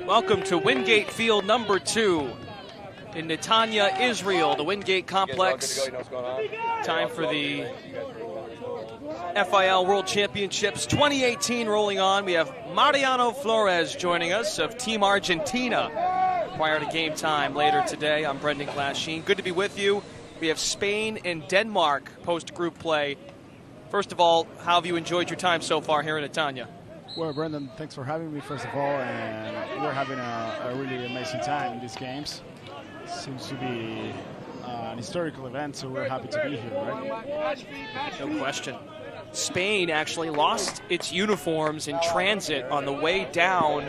Welcome to Wingate Field number 2 in Netanya, Israel, the Wingate Complex. Time for the FIL World Championships 2018 rolling on. We have Mariano Flores joining us of Team Argentina prior to game time later today. I'm Brendan Glasheen. Good to be with you. We have Spain and Denmark post-group play. First of all, how have you enjoyed your time so far here in Netanya? Well, Brendan, thanks for having me, first of all, and we're having a really amazing time in these games. It seems to be an historical event, so we're happy to be here, right? No question. Spain actually lost its uniforms in transit on the way down.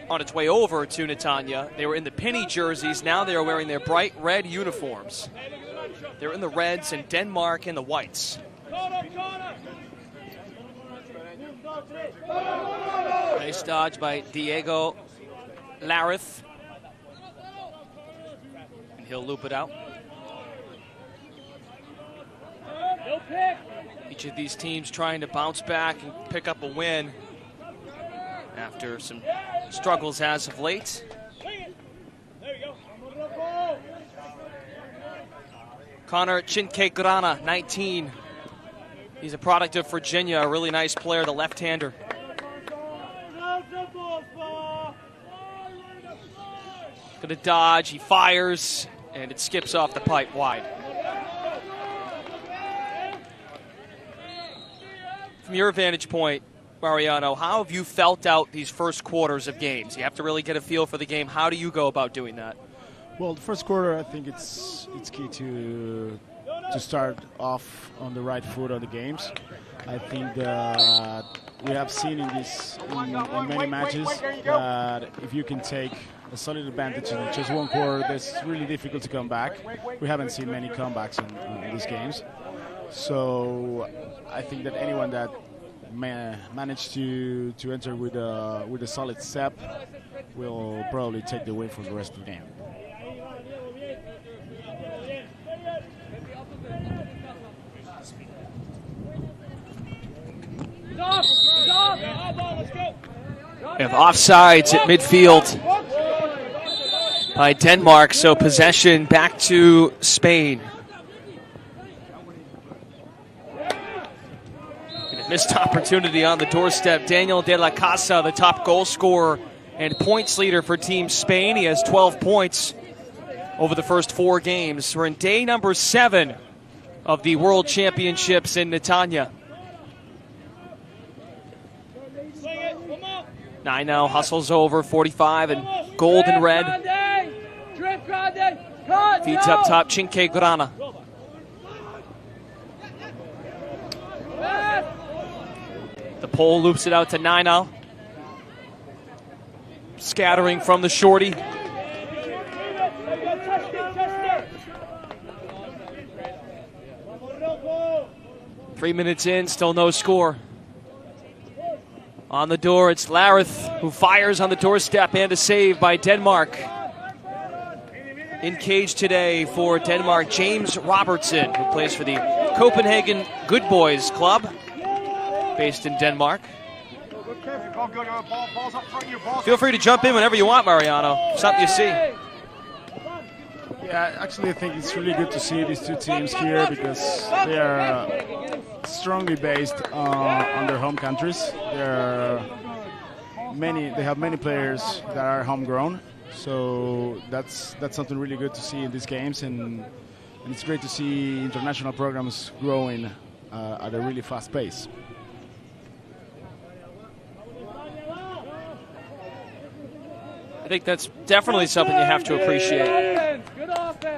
On its way over to Netanya. They were in the penny jerseys. Now they are wearing their bright red uniforms. They're in the reds and Denmark in the whites. Nice dodge by Diego Larith. And he'll loop it out. Each of these teams trying to bounce back and pick up a win after some struggles as of late. Connor Chinquegrana, 19. He's a product of Virginia, a really nice player, the left-hander. Gonna dodge, he fires, and it skips off the pipe wide. From your vantage point, Mariano, how have you felt out these first quarters of games? You have to really get a feel for the game. How do you go about doing that? Well, the first quarter, I think it's key to start off on the right foot of the games. I think that we have seen in many matches that if you can take a solid advantage in just one quarter, it's really difficult to come back. We haven't seen many comebacks in these games. So I think that anyone that managed to enter with a solid step will probably take the win for the rest of the game. We have offsides at midfield by Denmark, so possession back to Spain. And a missed opportunity on the doorstep. Daniel de la Casa, the top goal scorer and points leader for Team Spain. He has 12 points over the first 4 games. We're in day number 7 of the World Championships in Netanya. 9 now hustles over, 45 and gold and red. Feeds up top, Chinquegrana. The pole loops it out to 9 now. Scattering from the shorty. Three minutes in, still no score. On the door, it's Larith who fires on the doorstep, and a save by Denmark. In cage today for Denmark, James Robertson, who plays for the Copenhagen Good Boys Club, based in Denmark. Feel free to jump in whenever you want, Mariano. Something you see. Yeah, actually, I think it's really good to see these two teams here because they are strongly based on their home countries. They have many players that are homegrown, so that's something really good to see in these games, and it's great to see international programs growing at a really fast pace. I think that's definitely something you have to appreciate.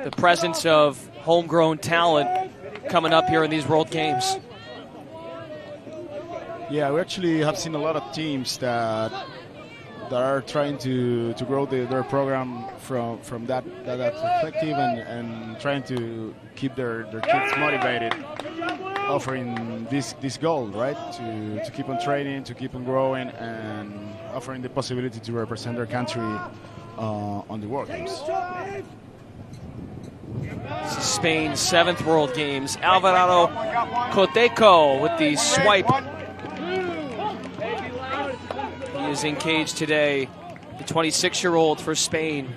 The presence of homegrown talent coming up here in these World Games. Yeah, we actually have seen a lot of teams that are trying to grow their program from that perspective and trying to keep their kids motivated offering this goal, right? To keep on training, to keep on growing, and offering the possibility to represent their country on the World Games. This is Spain's 7th World Games. Alvarado Coteco with the swipe. He is engaged today, the 26-year-old for Spain.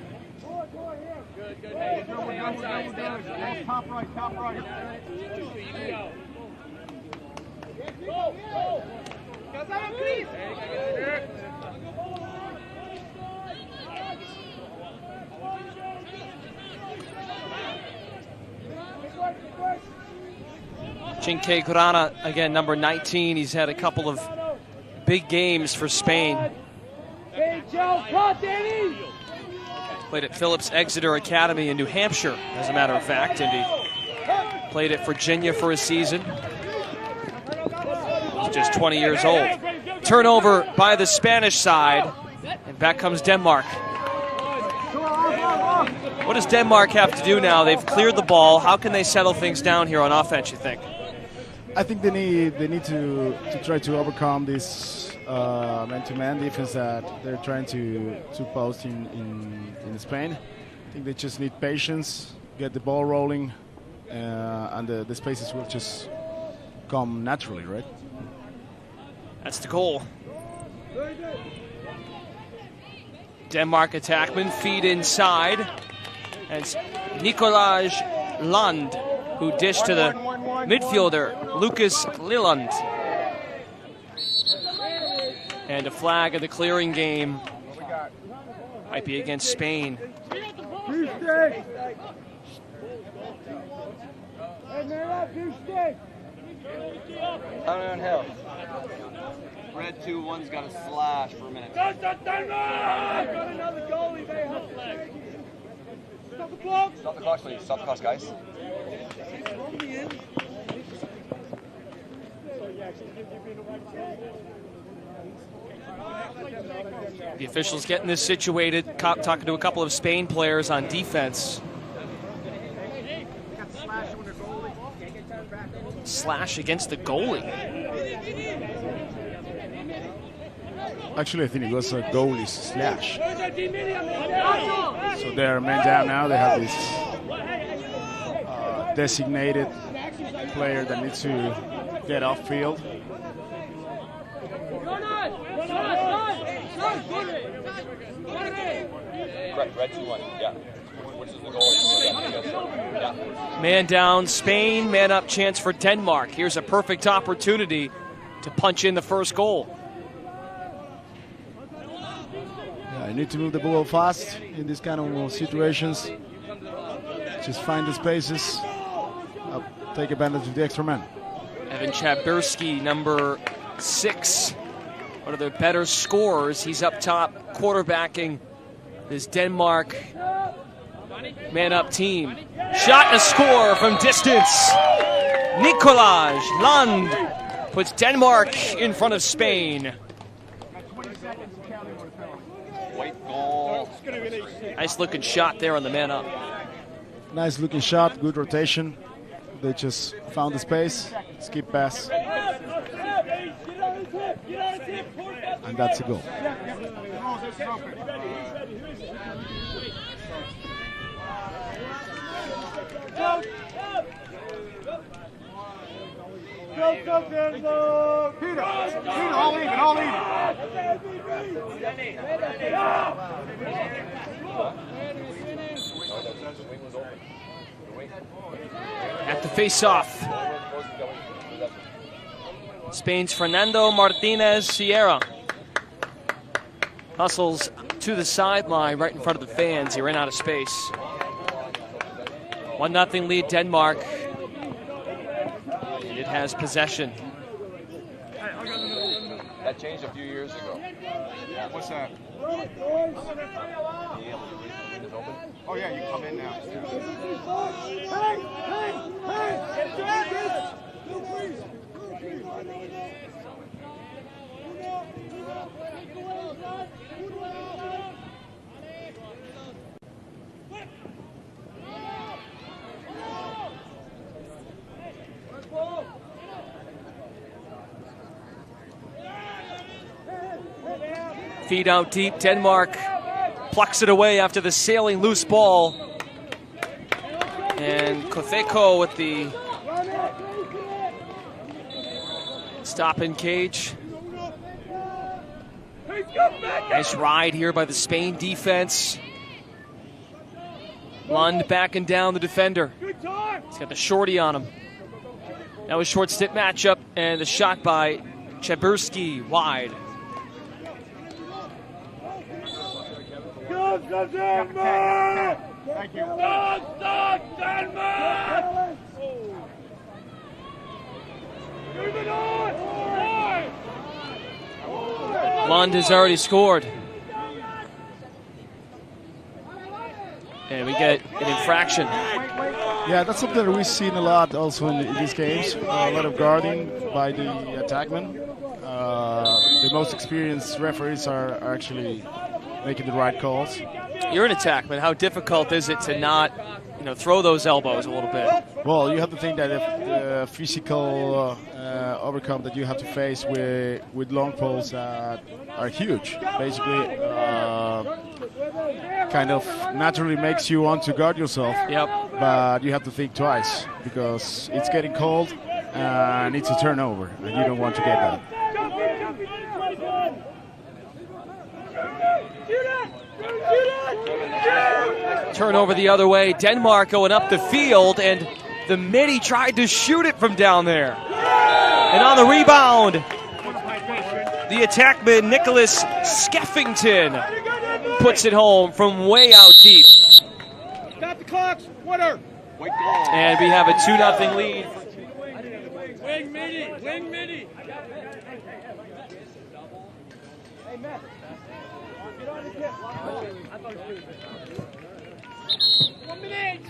Top right, top right. Chinque Grana, again, number 19. He's had a couple of big games for Spain. Played at Phillips Exeter Academy in New Hampshire, as a matter of fact, and he played at Virginia for a season. He's just 20 years old. Turnover by the Spanish side, and back comes Denmark. What does Denmark have to do now? They've cleared the ball. How can they settle things down here on offense, you think? I think they need to try to overcome this man-to-man defense that they're trying to post in Spain. I think they just need patience, get the ball rolling, and the spaces will just come naturally, right? That's the goal. Denmark attackman feed inside. And it's Nicolaj Lund who dished to the midfielder, Lucas Lilland. And a flag of the clearing game might be against Spain. Downhill. Red 2-1's got a slash for a minute. Got another goalie, they have flag. Stop the clock. Stop the clock, please. Stop the clock, guys. The officials getting this situated, talking to a couple of Spain players on defense. Slash against the goalie. Actually, I think it was a goalie slash. So they're man down now. They have this designated player that needs to get off field. Correct, red 2-1, yeah. Which is the goal? Yeah. Man down, Spain, man up chance for Denmark. Here's a perfect opportunity to punch in the first goal. I need to move the ball fast in these kind of situations. Just find the spaces, take advantage of the extra man. Evan Chabirsky, number 6, one of the better scorers. He's up top, quarterbacking this Denmark man-up team. Shot and a score from distance. Nicolaj Lund puts Denmark in front of Spain. White goal. Nice looking shot there on the man-up. Nice looking shot, good rotation. They just found the space, skip pass. And that's a goal. Go, Peter, all even, all even. At the face-off, Spain's Fernando Martinez Sierra hustles to the sideline right in front of the fans. He ran out of space. 1-0 lead Denmark. And it has possession. That changed a few years ago. What's that? Oh yeah, you come in now. Feed out deep. Denmark plucks it away after the sailing loose ball. And Kotheko with the stop in cage. Nice ride here by the Spain defense. Lund backing down the defender. He's got the shorty on him. That was short stick matchup, and the shot by Cheburski wide. Thank you. Lund has already scored. And we get an infraction. Yeah, that's something that we've seen a lot also in these games. A lot of guarding by the attackmen. The most experienced referees are actually making the right calls. You're an attackman. How difficult is it to not, throw those elbows a little bit? Well, you have to think that if the physical overcome that you have to face with long poles that are huge, basically kind of naturally makes you want to guard yourself. Yep. But you have to think twice because it's getting cold and it's a turnover, and you don't want to get that. Turnover the other way. Denmark going up the field, and the midi tried to shoot it from down there. And on the rebound, the attackman Nicholas Skeffington puts it home from way out deep. Stop the clocks, winner. And we have a 2-0 lead. Wing midi, wing midi. Hey, Matt. Get on the tip. 1 minute.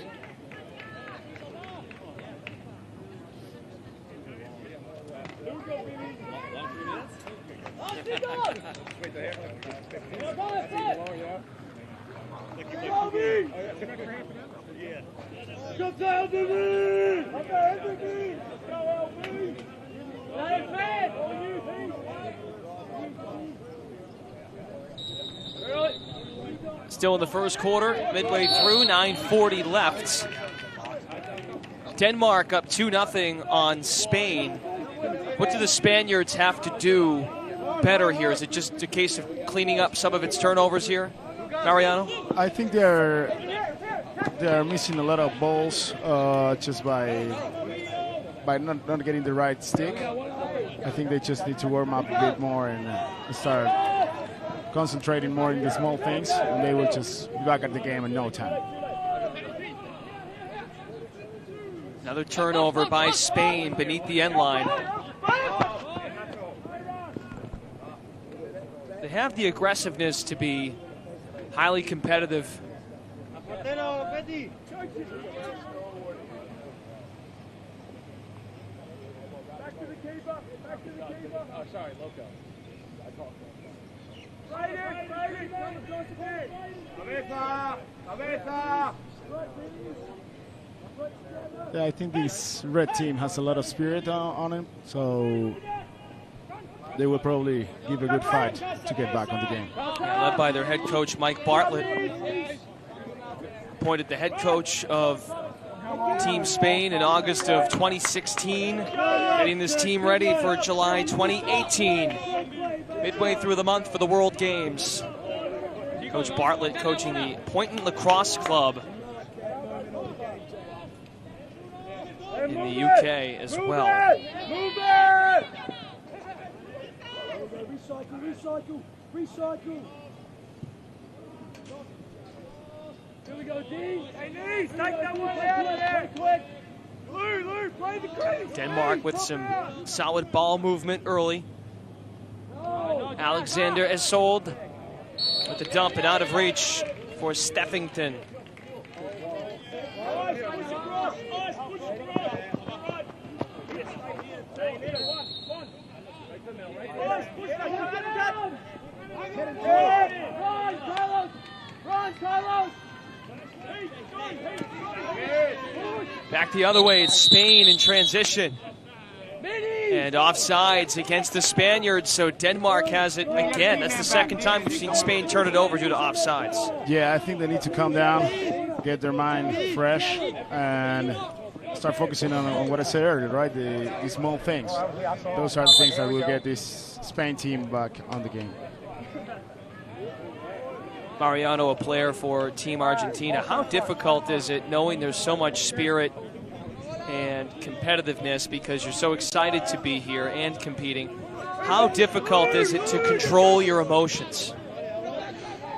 Still in the first quarter, midway through, 9:40 left. Denmark up 2-0 on Spain. What do the Spaniards have to do better here? Is it just a case of cleaning up some of its turnovers here, Mariano? I think they're missing a lot of balls just by not getting the right stick. I think they just need to warm up a bit more and start concentrating more in the small things, and they will just be back at the game in no time. Another turnover by Spain beneath the end line. They have the aggressiveness to be highly competitive. Back to the keeper. Back to the keeper. Oh, sorry, Loco. I talked. Right in. Cabeza. Cabeza. Yeah, I think this red team has a lot of spirit on it, so they will probably give a good fight to get back on the game. Yeah, led by their head coach, Mike Bartlett. Appointed the head coach of Team Spain in August of 2016, getting this team ready for July 2018. Midway through the month for the World Games. Coach Bartlett coaching the Poynton Lacrosse Club in the UK as well. Recycle. Here we go, D. Hey, Lee, take that one out of there. Quick. Lou, play the crease. Denmark with some solid ball movement early. Alexander Esold with the dump and out of reach for Skeffington. Back the other way, it's Spain in transition. And And offsides against the Spaniards, so Denmark has it again. That's the second time we've seen Spain turn it over due to offsides. Yeah, I think they need to calm down, get their mind fresh, and start focusing on what I said earlier, right? The small things. Those are the things that will get this Spain team back on the game. Mariano, a player for Team Argentina. How difficult is it knowing there's so much spirit and competitiveness because you're so excited to be here and competing? How difficult is it to control your emotions?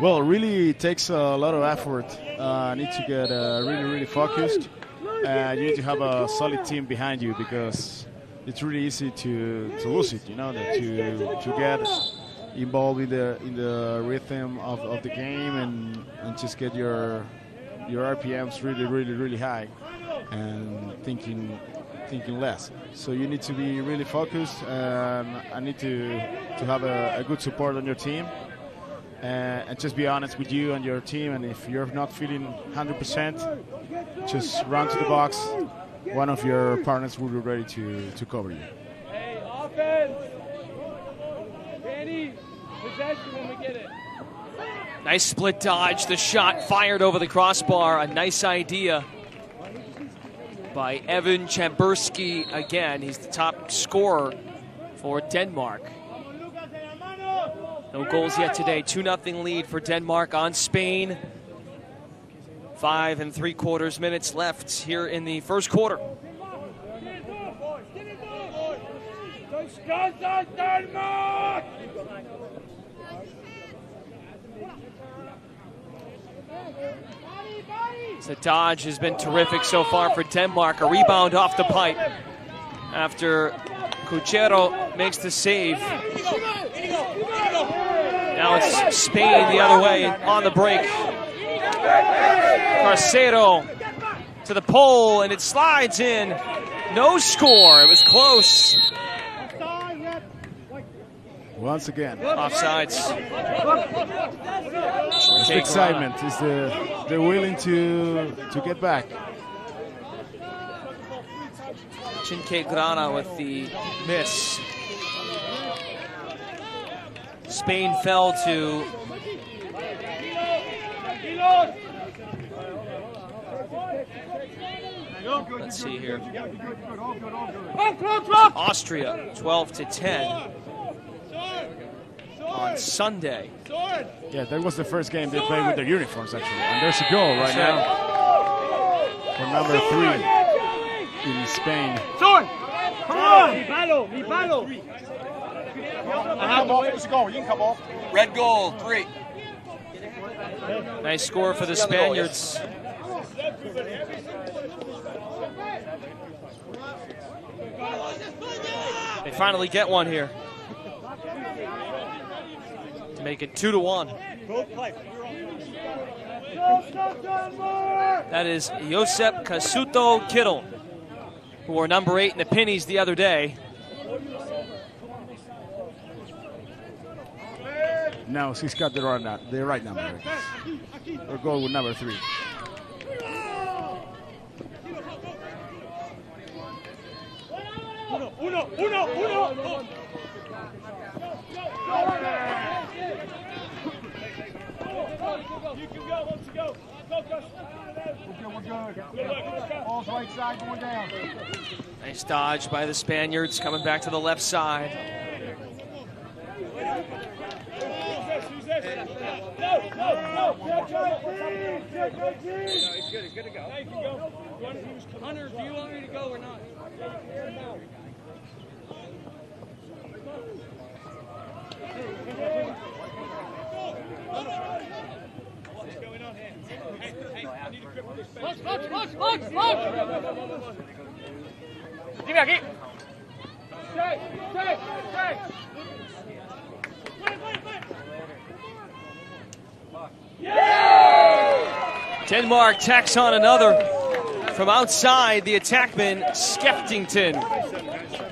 Well, it really takes a lot of effort. Need to get really focused. You need to have a solid team behind you because it's really easy to lose it, you know, to get involved in the rhythm of the game and just get your RPMs really high and thinking less. So you need to be really focused, and I need to have a good support on your team, and just be honest with you and your team. And if you're not feeling 100%, just run to the box. One of your partners will be ready to cover you. Hey, offense! Danny, possession when we get it. Nice split dodge. The shot fired over the crossbar. A nice idea by Evan Chamberski again. He's the top scorer for Denmark. No goals yet today. 2-0 lead for Denmark on Spain. 5 3/4 minutes left here in the first quarter. The dodge has been terrific so far for Denmark. A rebound off the pipe after Cuchero makes the save. Now it's Spain the other way on the break. Carcedo to the pole, and it slides in. No score. It was close. Once again, offsides. It's the excitement. Is they're willing to get back. Chinke Grana with the miss. Spain fell to let's see here. Austria 12-10 on Sunday. Yeah, that was the first game they played with their uniforms actually. And there's a goal right now for number 3 in Spain. Come on! Mi palo, mi palo. You can come off. Red goal, 3. Nice score for the Spaniards. They finally get one here to make it 2-1. That is Josep Casuto Kittel, who wore number 8 in the pennies the other day. No, he's got the right number. Or goal with number 3. Uno. You can go, once you go. We're good. Ball's right side going down. Nice dodge by the Spaniards, coming back to the left side. He's good to go. Hunter, do you want me to go or not? What's going on here? Hey, I need a grip on this bench. Look! Give me aquí. Stay. Denmark tacks on another from outside. The attackman Skeffington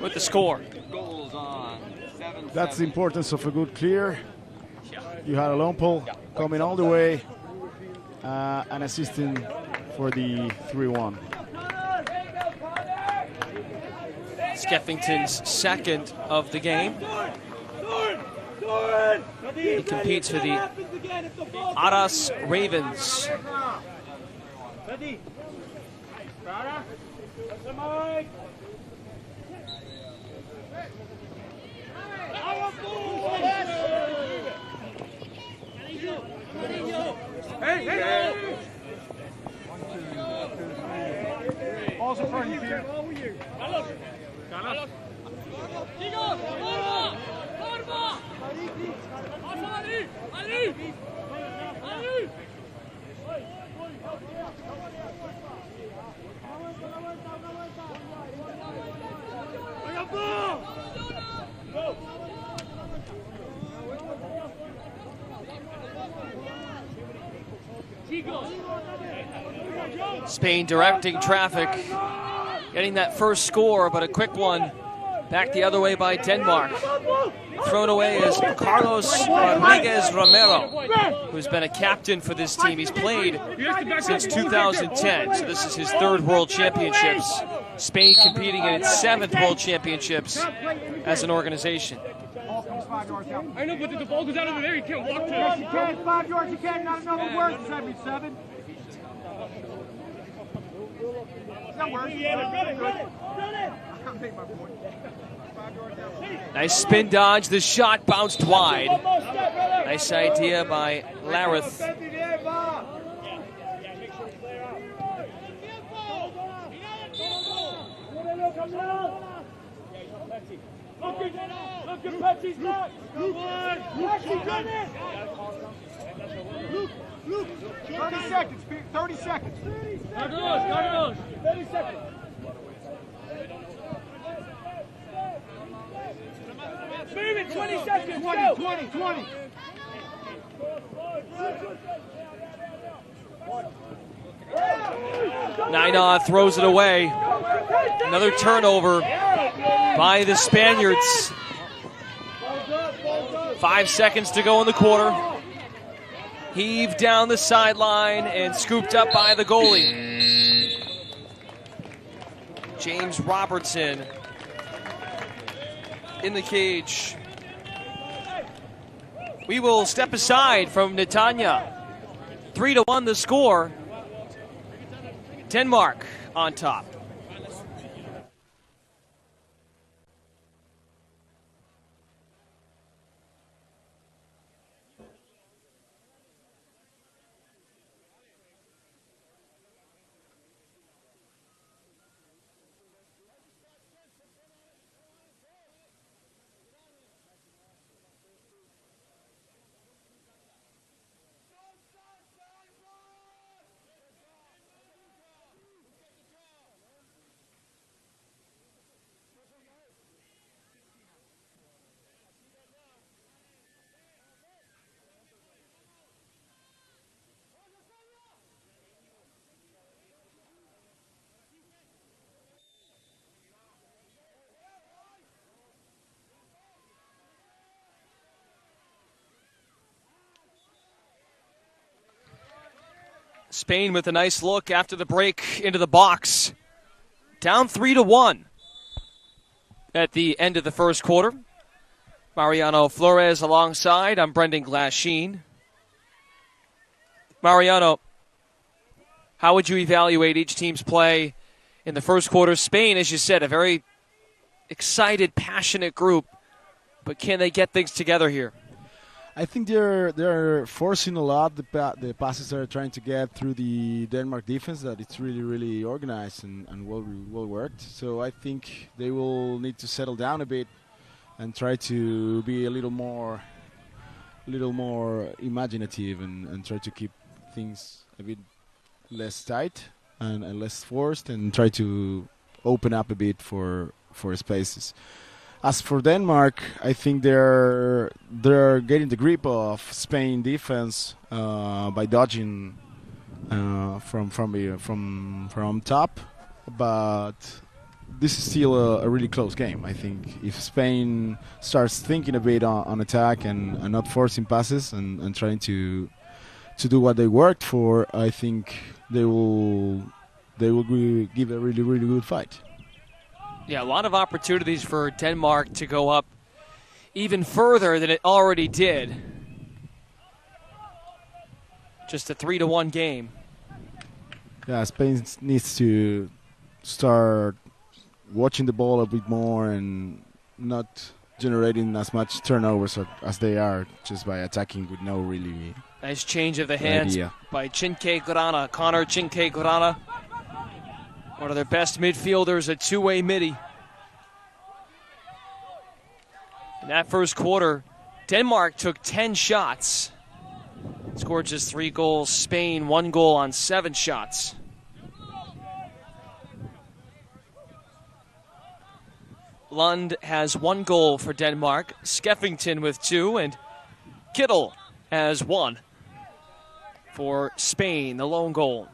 with the score. That's the importance of a good clear. You had a long pole coming all the way and assisting for the 3-1. Skeffington's second of the game. He competes for the Aras Ravens. Balls in front of you, Peter. Spain directing traffic, getting that first score, but a quick one back the other way by Denmark. Thrown away is Carlos Rodriguez Romero, who's been a captain for this team. He's played since 2010, so this is his third World Championships. Spain competing in its 7th World Championships as an organization. I know, but the ball goes out over there. You can't walk to it. Yes, you can. 5 yards, you can. Not another word. 77. That works. Nice spin dodge. The shot bounced wide. Nice idea by Lareth. Look at Petty's back. Come on. 30 seconds, Pete. 30 seconds. 30 seconds. Move it. 20 seconds. 20. 9 throws it away. Another turnover by the Spaniards. 5 seconds to go in the quarter. Heaved down the sideline and scooped up by the goalie. James Robertson in the cage. We will step aside from Netanya. 3-1 the score. Denmark on top. Spain with a nice look after the break into the box. Down 3-1 at the end of the first quarter. Mariano Flores alongside. I'm Brendan Glasheen. Mariano, how would you evaluate each team's play in the first quarter? Spain, as you said, a very excited, passionate group, but can they get things together here? I think they're forcing a lot the passes they're trying to get through the Denmark defense. That it's really organized and well worked. So I think they will need to settle down a bit and try to be a little more imaginative and try to keep things a bit less tight and less forced and try to open up a bit for spaces. As for Denmark, I think they're getting the grip of Spain defense by dodging from top, but this is still a really close game. I think if Spain starts thinking a bit on attack and not forcing passes and trying to do what they worked for, I think they will give a really good fight. Yeah, a lot of opportunities for Denmark to go up even further than it already did. Just a 3-1 game. Yeah, Spain needs to start watching the ball a bit more and not generating as much turnovers as they are just by attacking with no really nice change of the hands idea. By Chinke Grana. Connor Chinke Grana, one of their best midfielders, a two-way midi. In that first quarter, Denmark took 10 shots. Scored just 3 goals. Spain, 1 goal on 7 shots. Lund has 1 goal for Denmark. Skeffington with 2, and Kittel has 1 for Spain, the lone goal.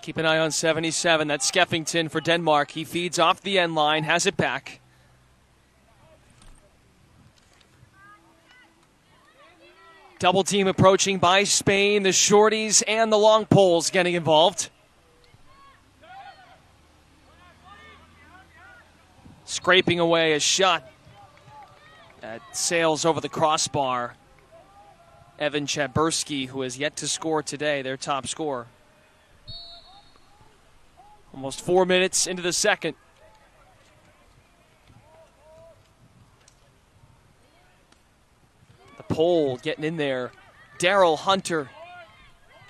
Keep an eye on 77. That's Skeffington for Denmark. He feeds off the end line, has it back. Double team approaching by Spain. The shorties and the long poles getting involved. Scraping away a shot that sails over the crossbar. Evan Chabursky, who has yet to score today, their top scorer. Almost 4 minutes into the second. The pole getting in there. Daryl Hunter,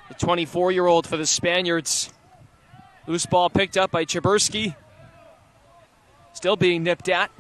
the 24-year-old for the Spaniards. Loose ball picked up by Chabursky. Still being nipped at.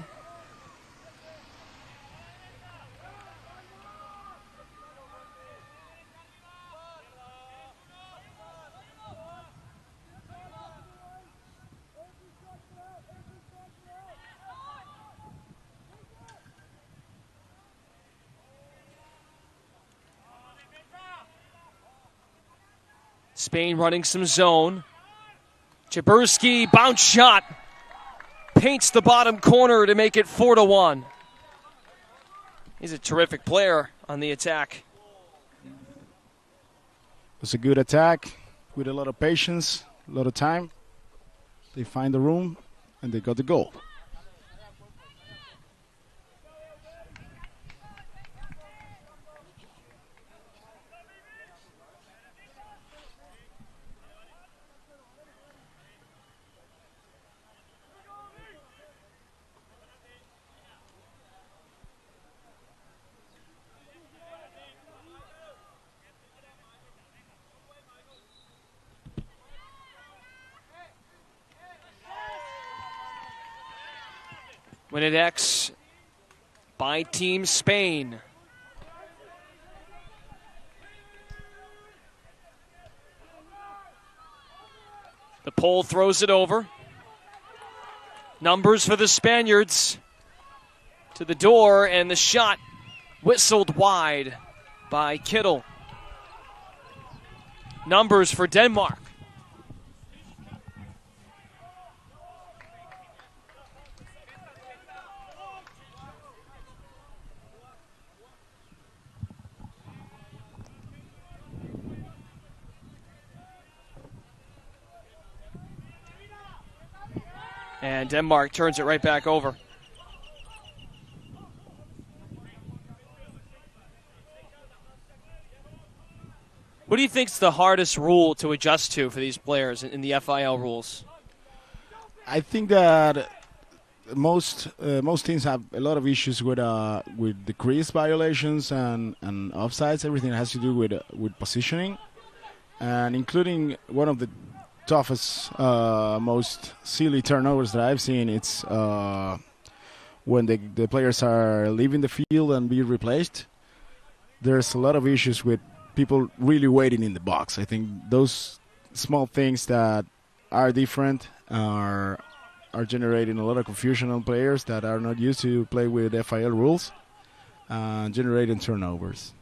Spain running some zone. Chabursky, bounce shot. Paints the bottom corner to make it 4-1. He's a terrific player on the attack. It's a good attack with a lot of patience, a lot of time. They find the room and they got the goal. Win at X by Team Spain. The pole throws it over. Numbers for the Spaniards. To the door, and the shot whistled wide by Kittel. Numbers for Denmark. And Denmark turns it right back over. What do you think is the hardest rule to adjust to for these players in the FIL rules? I think that most teams have a lot of issues with the crease violations and offsides. Everything has to do with positioning, and including one of the toughest, most silly turnovers that I've seen. It's when the players are leaving the field and be replaced, there's a lot of issues with people really waiting in the box. I think those small things that are different are generating a lot of confusion on players that are not used to play with FIL rules, generating turnovers.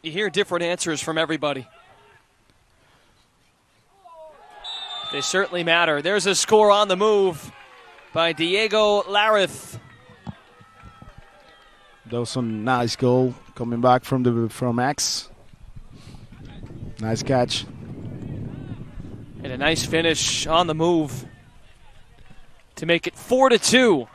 You hear different answers from everybody. They certainly matter. There's a score on the move by Diego Larith. That was a nice goal coming back from X. Nice catch. And a nice finish on the move to make it 4-2.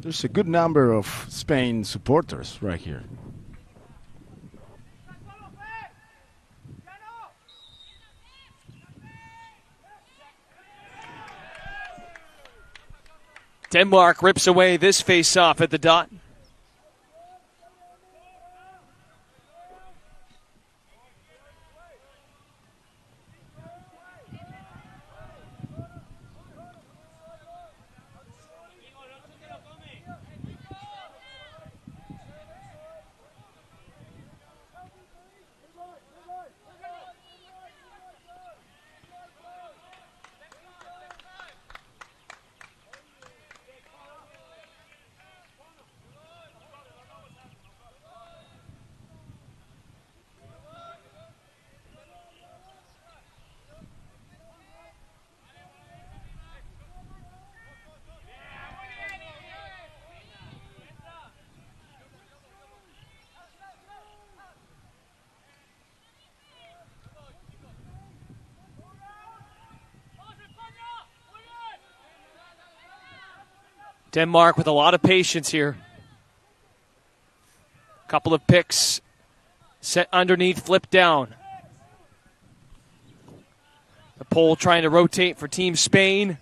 There's a good number of Spain supporters right here. Denmark rips away this face-off at the dot. Denmark with a lot of patience here. Couple of picks set underneath, flip down. The pole trying to rotate for Team Spain.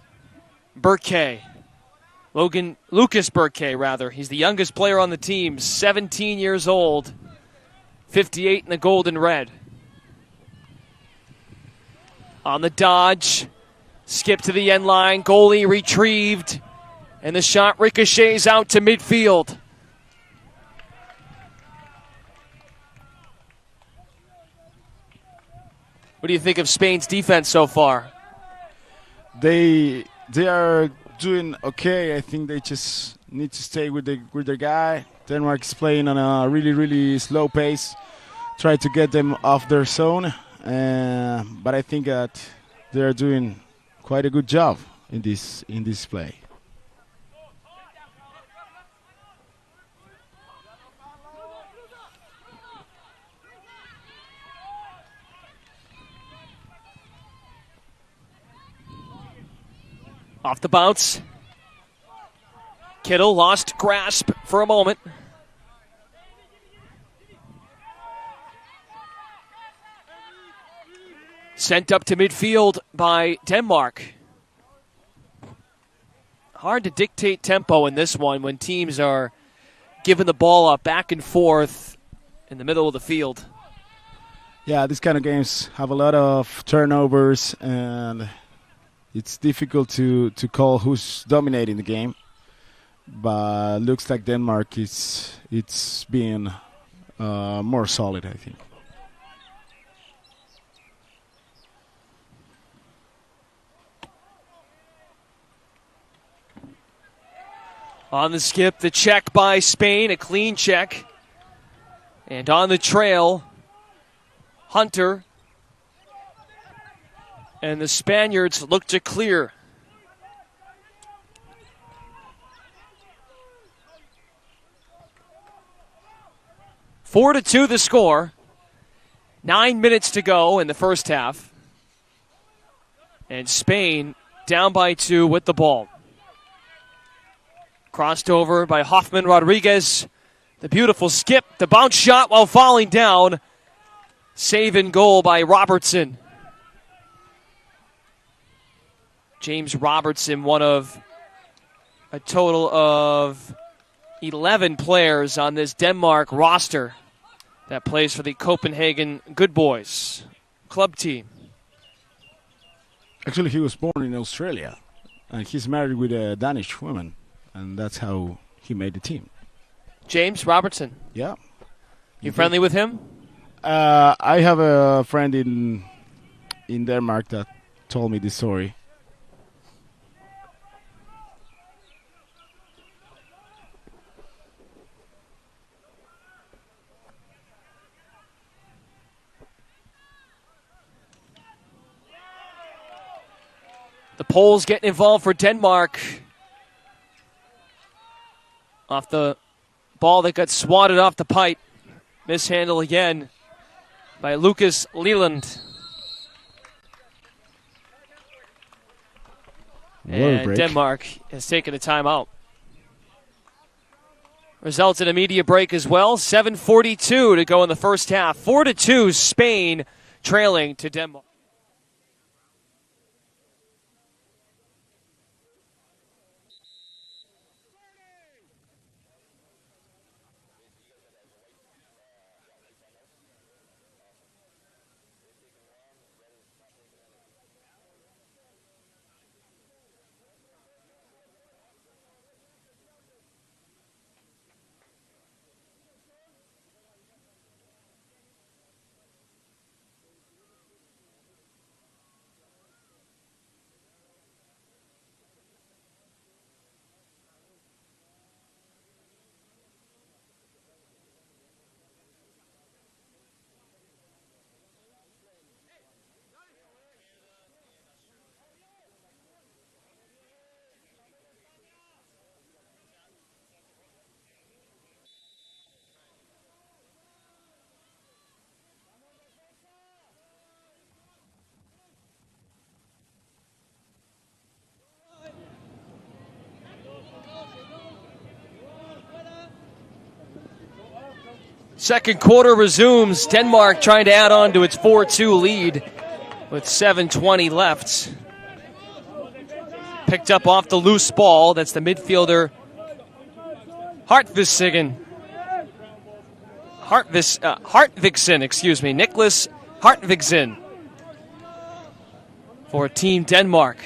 Burke. Lucas Burke, rather. He's the youngest player on the team, 17 years old. 58 in the gold and red. On the dodge. Skip to the end line. Goalie retrieved. And the shot ricochets out to midfield. What do you think of Spain's defense so far? They are doing okay. I think they just need to stay with their guy. Denmark is playing on a really, really slow pace. Try to get them off their zone. But I think that they are doing quite a good job in this play. Off the bounce. Kittle lost grasp for a moment. Sent up to midfield by Denmark. Hard to dictate tempo in this one when teams are giving the ball up back and forth in the middle of the field. Yeah, these kind of games have a lot of turnovers, and it's difficult to call who's dominating the game. But looks like Denmark it's being more solid, I think. On the skip, the check by Spain, a clean check. And on the trail, Hunter. And the Spaniards look to clear. 4-2 the score. 9 minutes to go in the first half. And Spain down by 2 with the ball. Crossed over by Hoffman Rodriguez. The beautiful skip, the bounce shot while falling down. Save and goal by Robertson. James Robertson, one of a total of 11 players on this Denmark roster that plays for the Copenhagen Good Boys club team. Actually, he was born in Australia, and he's married with a Danish woman, and that's how he made the team. James Robertson. Yeah. You friendly with him? I have a friend in Denmark that told me this story. The Poles getting involved for Denmark. Off the ball that got swatted off the pipe. Mishandle again by Lucas Leland. And Denmark has taken a timeout. Results in a media break as well. 7:42 to go in the first half. 4-2 Spain trailing to Denmark. Second quarter resumes. Denmark trying to add on to its 4-2 lead with 7:20 left. Picked up off the loose ball. That's the midfielder Hartvigsen, excuse me. Nicholas Hartvigsen for Team Denmark.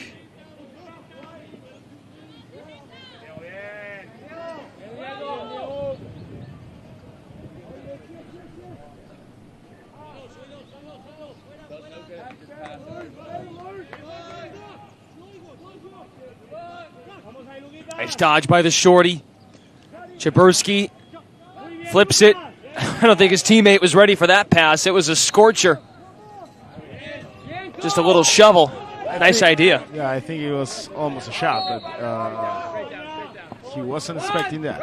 Nice dodge by the shorty. Chabursky flips it. I don't think his teammate was ready for that pass. It was a scorcher. Just a little shovel. Nice idea. Yeah, I think it was almost a shot, but he wasn't expecting that.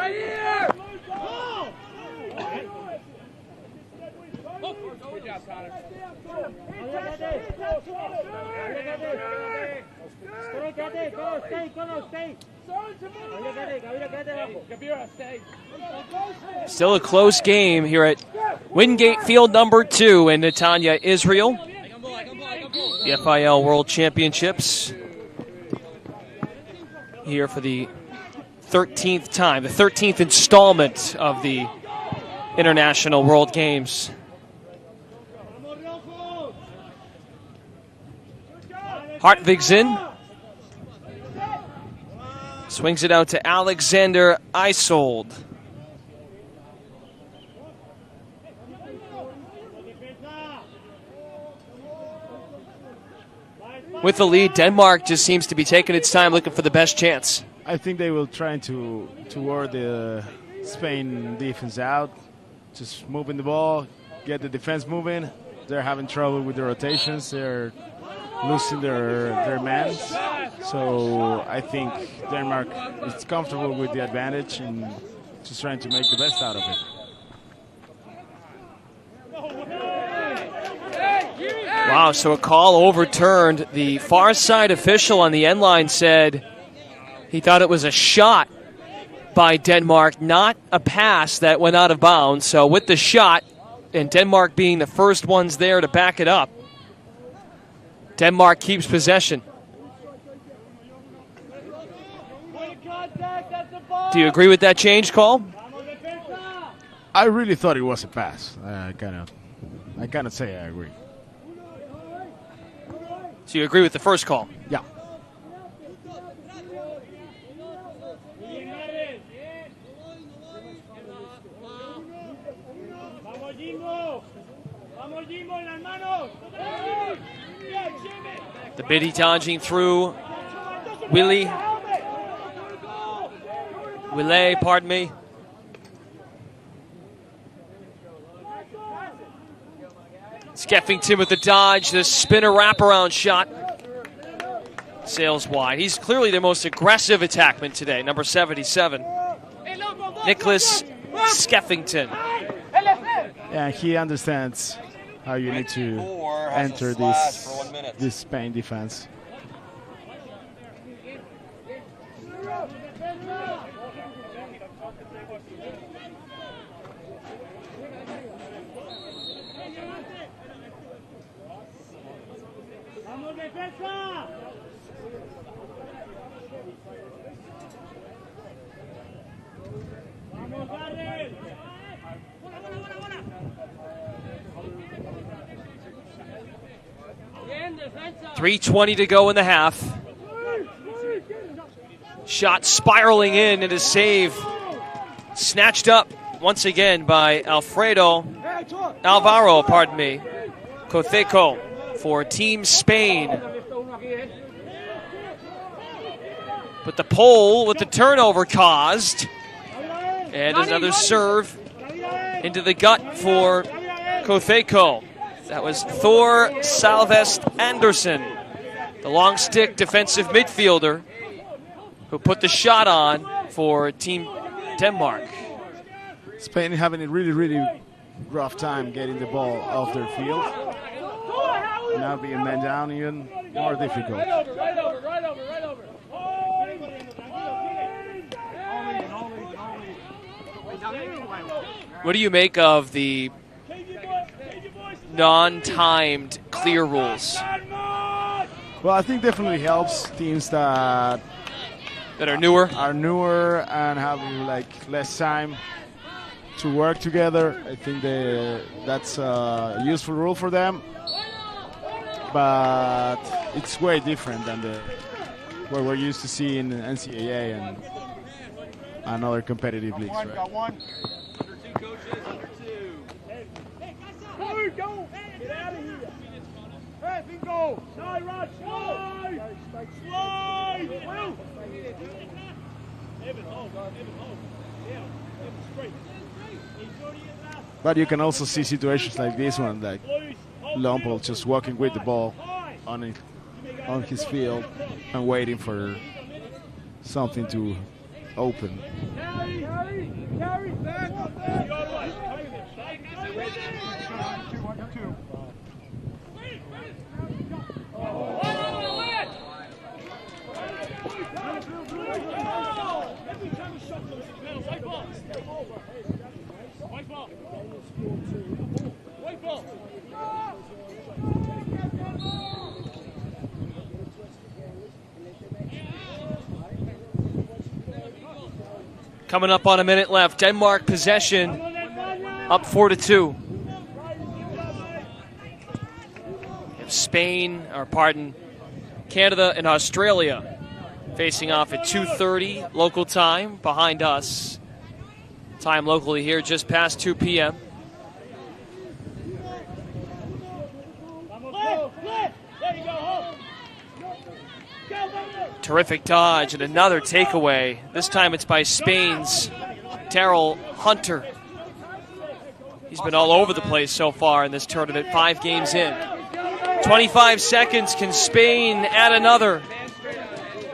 Still a close game here at Wingate Field number 2 in Netanya, Israel. The FIL World Championships here for the 13th time, the 13th installment of the International World Games. Hartvigsen swings it out to Alexander Isold. With the lead, Denmark just seems to be taking its time looking for the best chance. I think they will try to wear the Spain defense out, just moving the ball, get the defense moving. They're having trouble with the rotations. They're losing their men. So I think Denmark is comfortable with the advantage and just trying to make the best out of it. Wow, so a call overturned. The far side official on the end line said he thought it was a shot by Denmark, not a pass that went out of bounds. So with the shot, and Denmark being the first ones there to back it up, Denmark keeps possession. Do you agree with that change call? I really thought it was a pass. I cannot say I agree. So you agree with the first call? Yeah. The biddy dodging through Willie, pardon me. Skeffington with the dodge, the spinner wraparound shot. Sails wide. He's clearly the most aggressive attackman today, number 77. Nicholas Skeffington. Yeah, he understands how you need to enter this Spain defense. .320 to go in the half. Shot spiraling in and a save. Snatched up once again by Alvaro, pardon me. Cotheco for Team Spain. But the pole with the turnover caused. And another serve into the gut for Cotheco. That was Thor Salvest Andersen, the long stick defensive midfielder who put the shot on for Team Denmark. Spain having a really, really rough time getting the ball off their field. Now being men down, even more difficult. What do you make of the non-timed clear rules? Well, I think definitely helps teams that are newer and have like less time to work together. I think that's a useful rule for them, but it's way different than what we're used to seeing in NCAA and other competitive leagues. Right? Go! Get out of here! Hey, bingo! Slide, Rush! Slide! Slide! But you can also see situations like this one, like Lompol just walking with the ball on his field and waiting for something to open. Coming up on a minute left. Denmark possession, up 4-2. Canada and Australia facing off at 2:30 local time behind us. Time locally here just past 2 p.m. Terrific dodge and another takeaway. This time it's by Spain's Terrell Hunter. He's been all over the place so far in this tournament, 5 games in. 25 seconds, can Spain add another?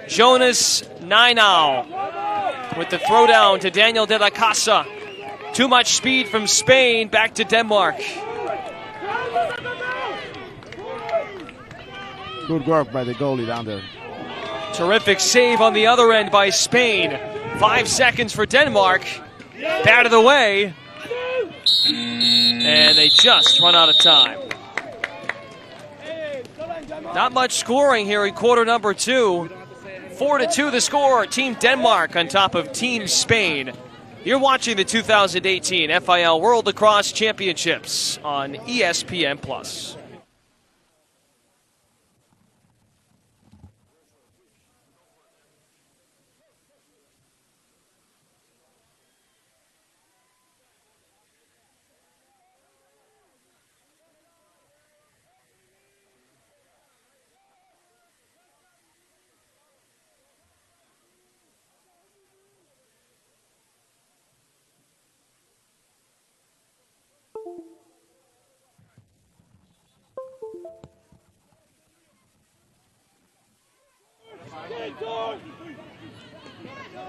Jonas Nainau with the throwdown to Daniel de la Casa. Too much speed from Spain, back to Denmark. Good work by the goalie down there. Terrific save on the other end by Spain. 5 seconds for Denmark. Bat of the way. And they just run out of time. Not much scoring here in quarter number 2. 4-2 the score. Team Denmark on top of Team Spain. You're watching the 2018 FIL World Lacrosse Championships on ESPN+.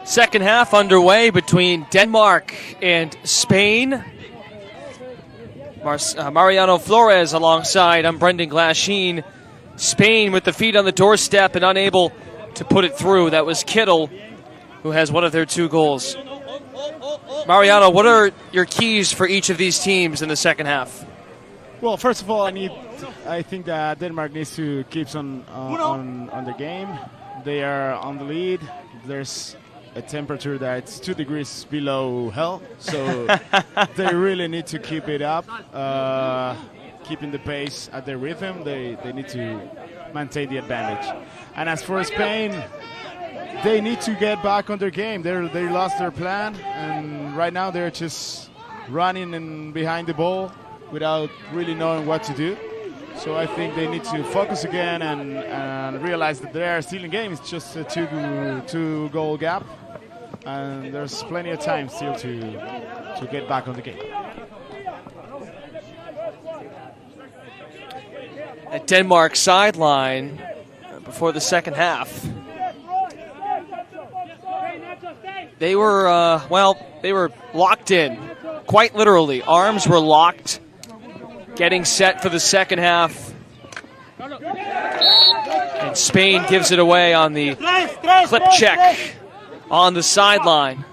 Second half underway between Denmark and Spain. Mariano Flores alongside. I'm Brendan Glasheen. Spain with the feet on the doorstep and unable to put it through. That was Kittle, who has one of their 2 goals. Mariano, what are your keys for each of these teams in the second half? Well, first of all, I think that Denmark needs to keep on the game. They are on the lead. There's a temperature that's 2 degrees below hell, so they really need to keep it up, keeping the pace at their rhythm. They need to maintain the advantage. And as for Spain, they need to get back on their game. They lost their plan, and right now they're just running and behind the ball without really knowing what to do. So I think they need to focus again and realize that they are still in game. It's just a two goal gap, and there's plenty of time still to get back on the game. At Denmark sideline before the second half, they were they were locked in, quite literally. Arms were locked, getting set for the second half. And Spain gives it away on the clip check on the sideline.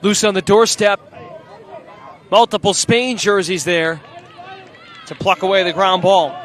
Loose on the doorstep. Multiple Spain jerseys there to pluck away the ground ball.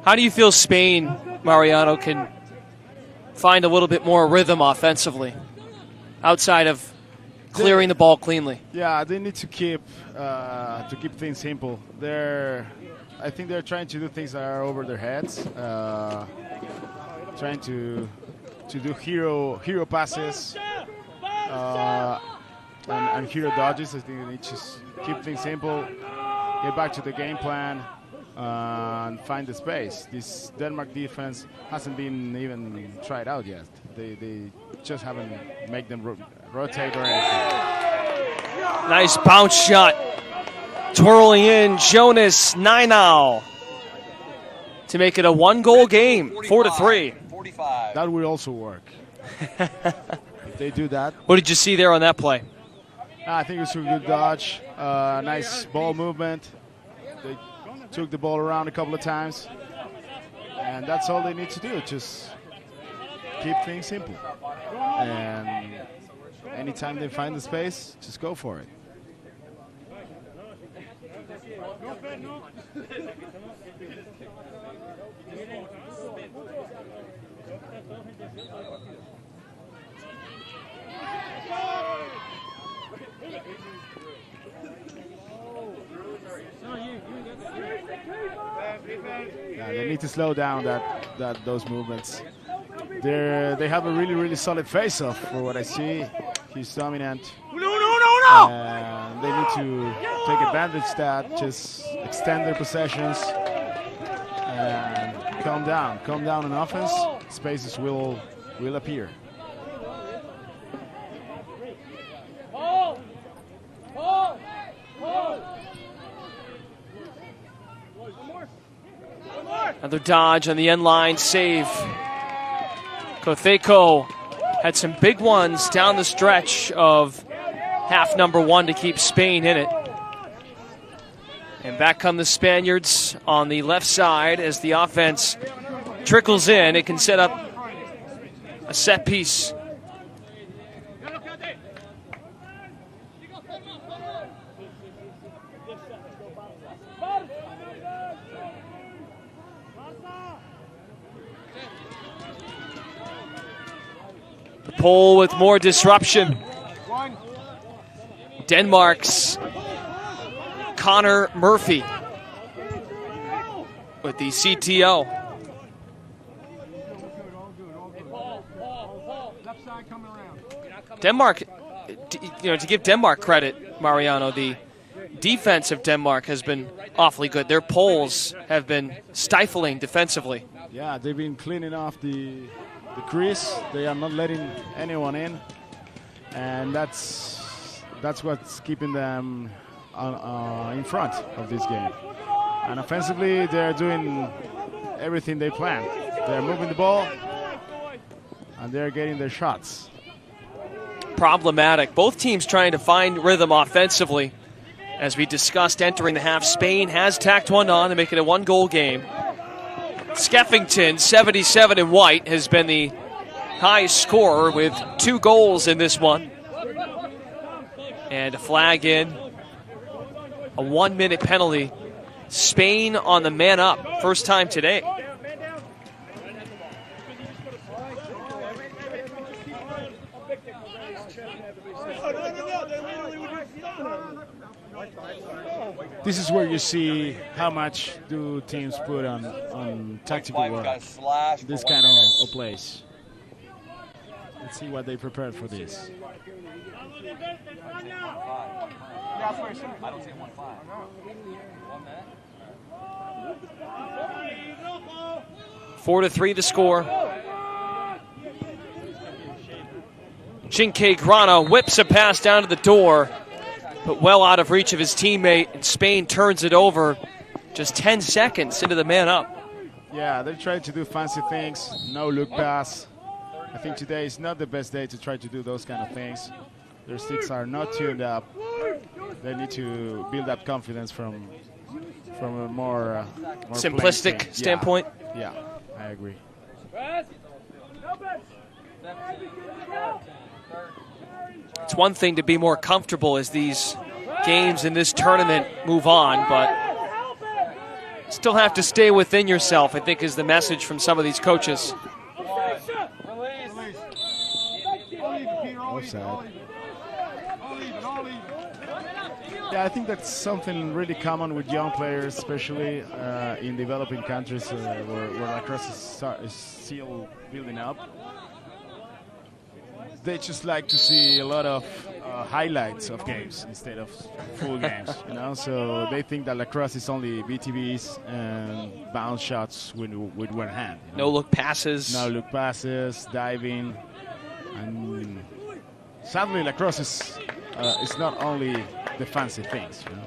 How do you feel Spain, Mariano, can find a little bit more rhythm offensively outside of clearing the ball cleanly? Yeah, they need to keep things simple. I think they're trying to do things that are over their heads, trying to do hero passes and hero dodges. I think they need to just keep things simple, get back to the game plan, and find the space. This Denmark defense hasn't been even tried out yet. They just haven't made them rotate or anything. Nice bounce shot. Twirling in Jonas Nainau to make it a 1-goal game, 4-3. 45. That will also work. If they do that. What did you see there on that play? I think it's a good dodge, nice ball movement. They took the ball around a couple of times, and that's all they need to do, just keep things simple. And anytime they find the space, just go for it. Yeah, they need to slow down those movements. They have a really solid face-off for what I see. He's dominant. And they need to take advantage of that, just extend their possessions and calm down on offense. Spaces will appear. Another dodge on the end line, save. Cotheco had some big ones down the stretch of half number one to keep Spain in it. And back come the Spaniards on the left side as the offense trickles in. It can set up a set piece. Pole with more disruption. Denmark's Connor Murphy with the CTO. Denmark, to give Denmark credit, Mariano, the defense of Denmark has been awfully good. Their poles have been stifling defensively. Yeah, they've been cleaning off the crease. They are not letting anyone in, and that's what's keeping them in front of this game. And offensively, they're doing everything they planned. They're moving the ball, and they're getting their shots. Problematic. Both teams trying to find rhythm offensively. As we discussed entering the half, Spain has tacked one on to make it a one-goal game. Skeffington, 77 in white, has been the high scorer with 2 goals in this one. And a flag in. A 1-minute penalty. Spain on the man up. First time today. This is where you see how much do teams put on tactical work. This kind of plays. Let's see what they prepared for this. I don't see 1-5. 4-3 to score. Chinque Grana whips a pass down to the door, but well out of reach of his teammate, and Spain turns it over just 10 seconds into the man up. Yeah, they tried to do fancy things, no look pass. I think today is not the best day to try to do those kind of things. Their sticks are not tuned up. They need to build up confidence from a more simplistic standpoint. Yeah, I agree. It's one thing to be more comfortable as these games in this tournament move on, but still have to stay within yourself, I think, is the message from some of these coaches. Offside. Yeah, I think that's something really common with young players, especially in developing countries where lacrosse is still building up. They just like to see a lot of highlights of games instead of full games, you know. So they think that lacrosse is only BTBs and bounce shots with one hand. You know? No look passes. No look passes, diving, and sadly, lacrosse is not only the fancy things, you know.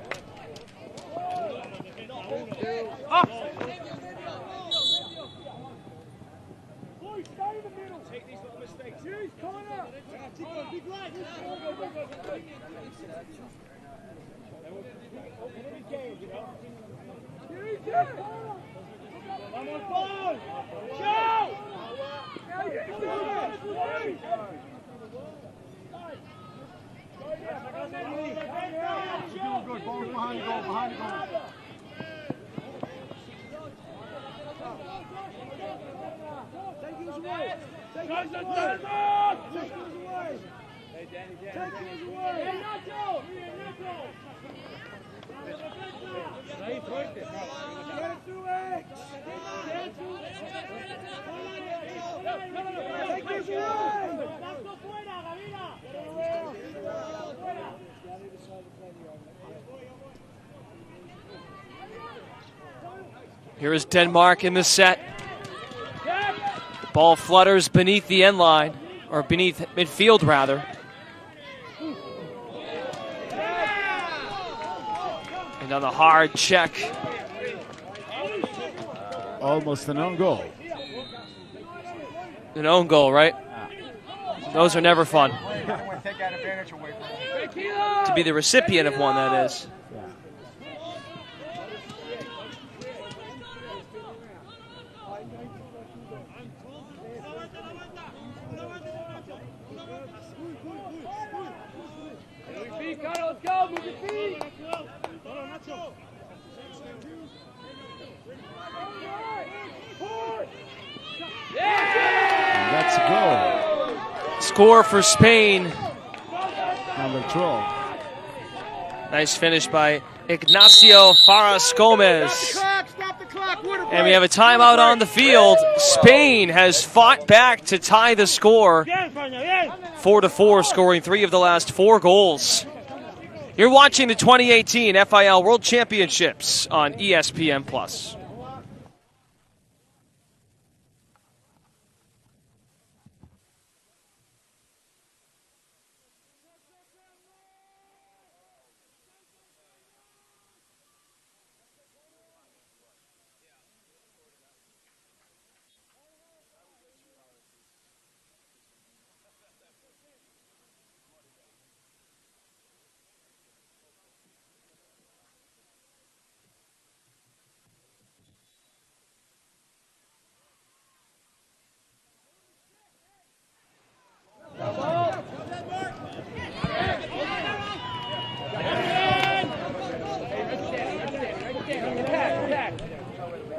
Here is Denmark in the set. Ball flutters beneath the end line, or beneath midfield rather. And on the hard check. Almost an own goal. An own goal, right? Those are never fun. To be the recipient of one, that is. That's a goal. Score for Spain. Number 12. Nice finish by Ignacio Faras Gomez. And we have a timeout on the field. Spain has fought back to tie the score. 4-4, scoring 3 of the last 4 goals. You're watching the 2018 FIL World Championships on ESPN+.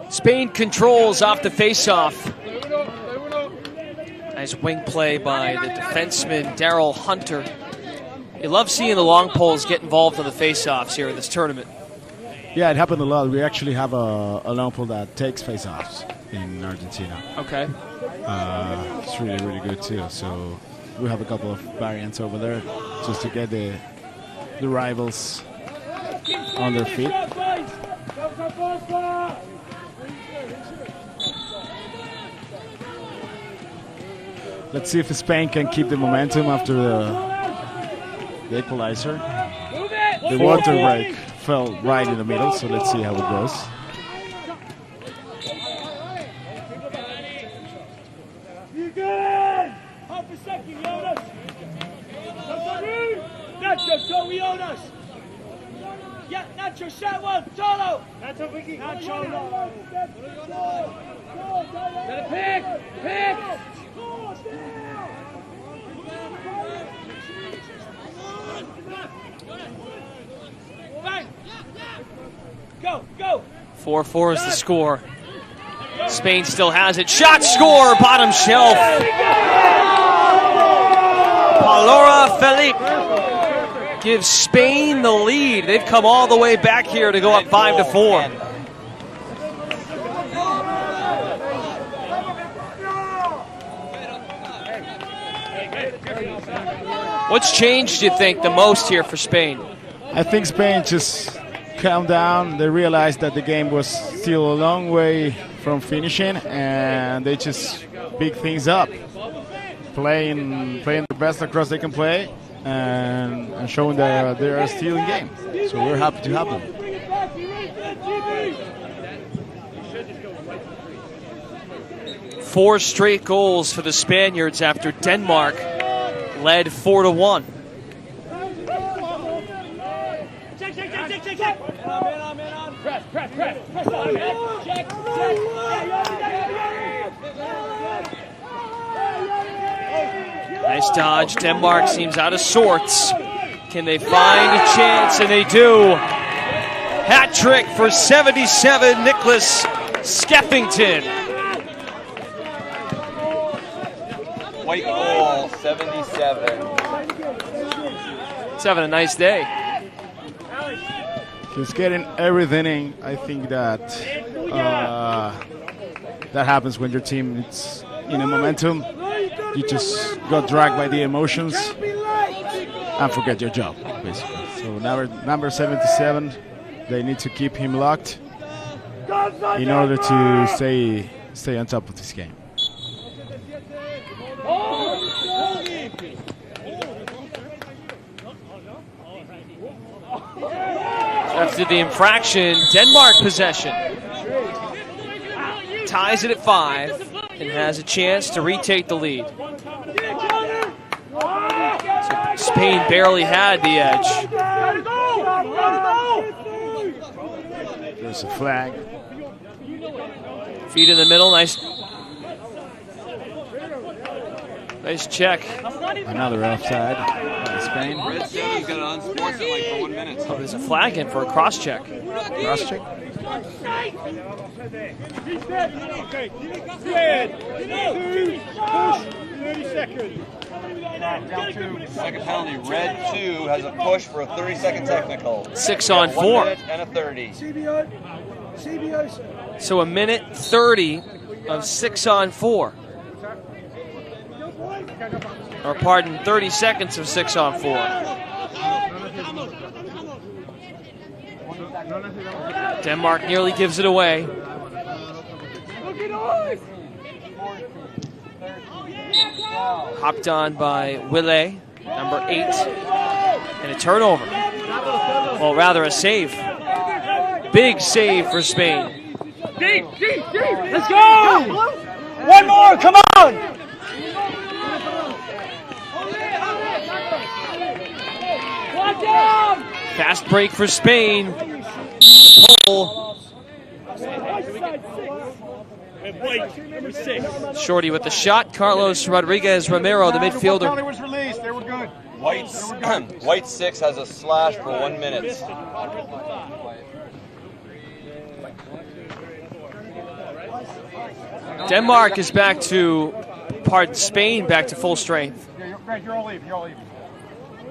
Spain controls off the face-off. Nice wing play by the defenseman, Daryl Hunter. You love seeing the long poles get involved on the face-offs here in this tournament. Yeah, it happened a lot. We actually have a long pole that takes face-offs in Argentina. Okay. It's really, really good too. So we have a couple of variants over there just to get the rivals on their feet. Let's see if Spain can keep the momentum after the equalizer. The water break fell right in the middle, so let's see how it goes. Nacho, shot one, solo! Nacho, Vicky! Nacho! Pick! Pick! Go, go! 4-4 is the score. Spain still has it. Shot, score, bottom shelf. Palora Felipe gives Spain the lead. They've come all the way back here to go up 5-4. What's changed, you think, the most here for Spain? I think Spain just calmed down. They realized that the game was still a long way from finishing, and they just pick things up, playing the best lacrosse they can play, and showing that they are still in game. So we're happy to have them. Four straight goals for the Spaniards after Denmark led 4-1. Nice dodge. Denmark seems out of sorts. Can they find a chance? And they do. Hat trick for 77, Nicholas Skeffington. White goal, 77. He's having a nice day. He's getting everything in. I think that that happens when your team is in a momentum. You just got dragged by the emotions and forget your job, basically. So number 77, they need to keep him locked in order to stay on top of this game. After the infraction, Denmark possession. Ties it at 5 and has a chance to retake the lead. So Spain barely had the edge. There's a flag. Feet in the middle, nice check. Another offside by Spain. Red said he's got an unsportsmanlike like for 1 minute. Oh, there's a flag in for a cross check. Cross check. Okay. Squared. 2. Push. 30 seconds. Second penalty, red 2 has a push for a 30-second technical. 6 on 4. 1 minute and a 30. So a minute 30 of 6 on 4. Or pardon, 30 seconds of 6 on 4. Denmark nearly gives it away. Hopped on by Wille, number 8, and a turnover. Well, rather a save. Big save for Spain. Let's go! One more, come on! Fast break for Spain. Pull. Shorty with the shot. Carlos Rodriguez Romero, the midfielder. Was released. They were good. White 6 has a slash for 1 minute. Denmark is back to, Spain back to full strength. You're all leave.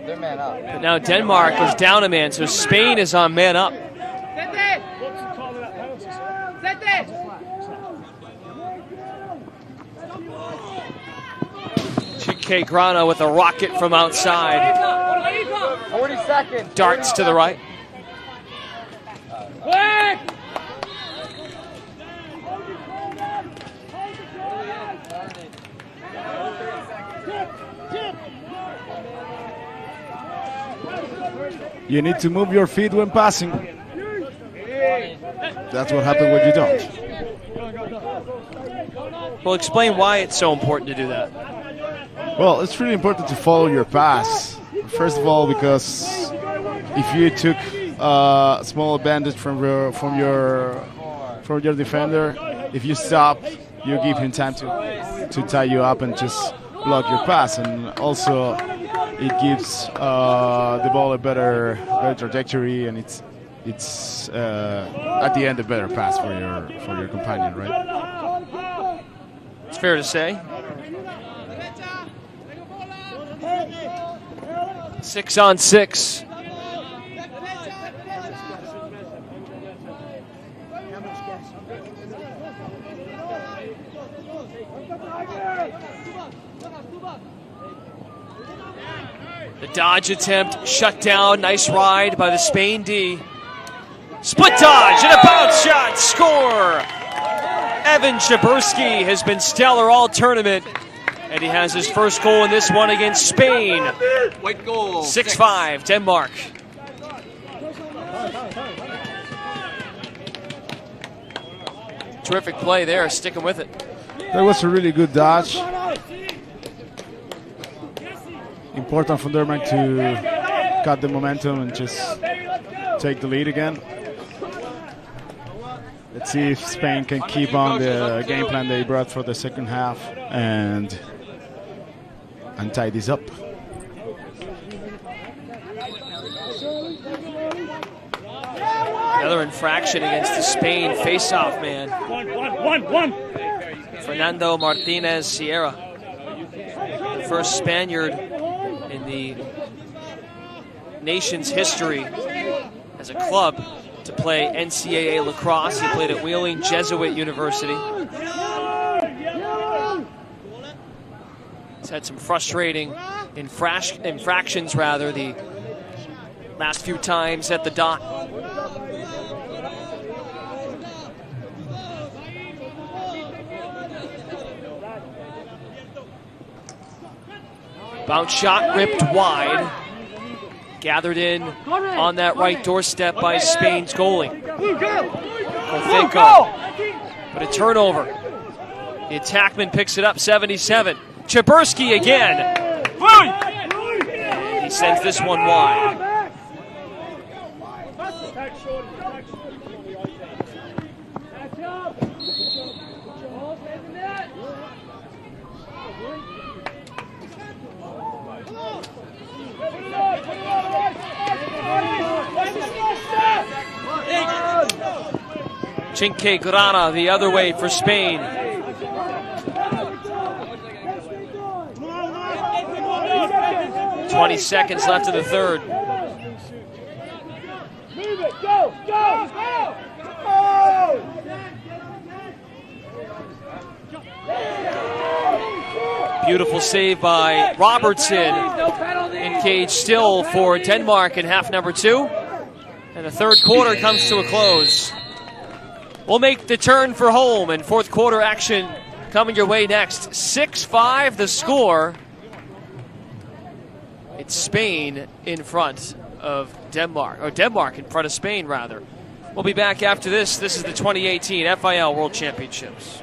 They're man up. But now Denmark is down a man, so Spain is on man up. Chique Grana with a rocket from outside. 40 seconds. Darts to the right. You need to move your feet when passing. That's what happens when you don't. Well, explain why it's so important to do that. Well, it's really important to follow your pass. First of all, because if you took a small advantage from your defender, if you stop, you give him time to tie you up and just block your pass, and also it gives the ball a better trajectory, and it's at the end a better pass for your companion, right? It's fair to say. 6 on 6. The dodge attempt shut down. Nice ride by the Spain D. Split dodge and a bounce shot. Score! Evan Shabursky has been stellar all tournament, and he has his first goal in this one against Spain. White goal. 6-5, Denmark. Terrific play there, sticking with it. That was a really good dodge. Important for Denmark to cut the momentum and just take the lead again. Let's see if Spain can keep on the game plan they brought for the second half and tie this up. Another infraction against the Spain face-off man. One. Fernando Martinez Sierra, the first Spaniard in the nation's history as a club to play NCAA lacrosse. He played at Wheeling Jesuit University. He's had some frustrating infractions the last few times at the dot. Bounce shot ripped wide. Gathered in on that right doorstep by Spain's goalie. But a turnover. The attackman picks it up, 77. Chabursky again. He sends this one wide. Chinque Grana the other way for Spain. "20 seconds left in the third. Beautiful save by Robertson. Engaged still for Denmark in half number 2. And the third quarter comes to a close. We'll make the turn for home, and fourth quarter action coming your way next. 6-5 the score. It's Spain in front of Denmark, or Denmark in front of Spain, rather. We'll be back after this. This is the 2018 FIL World Championships.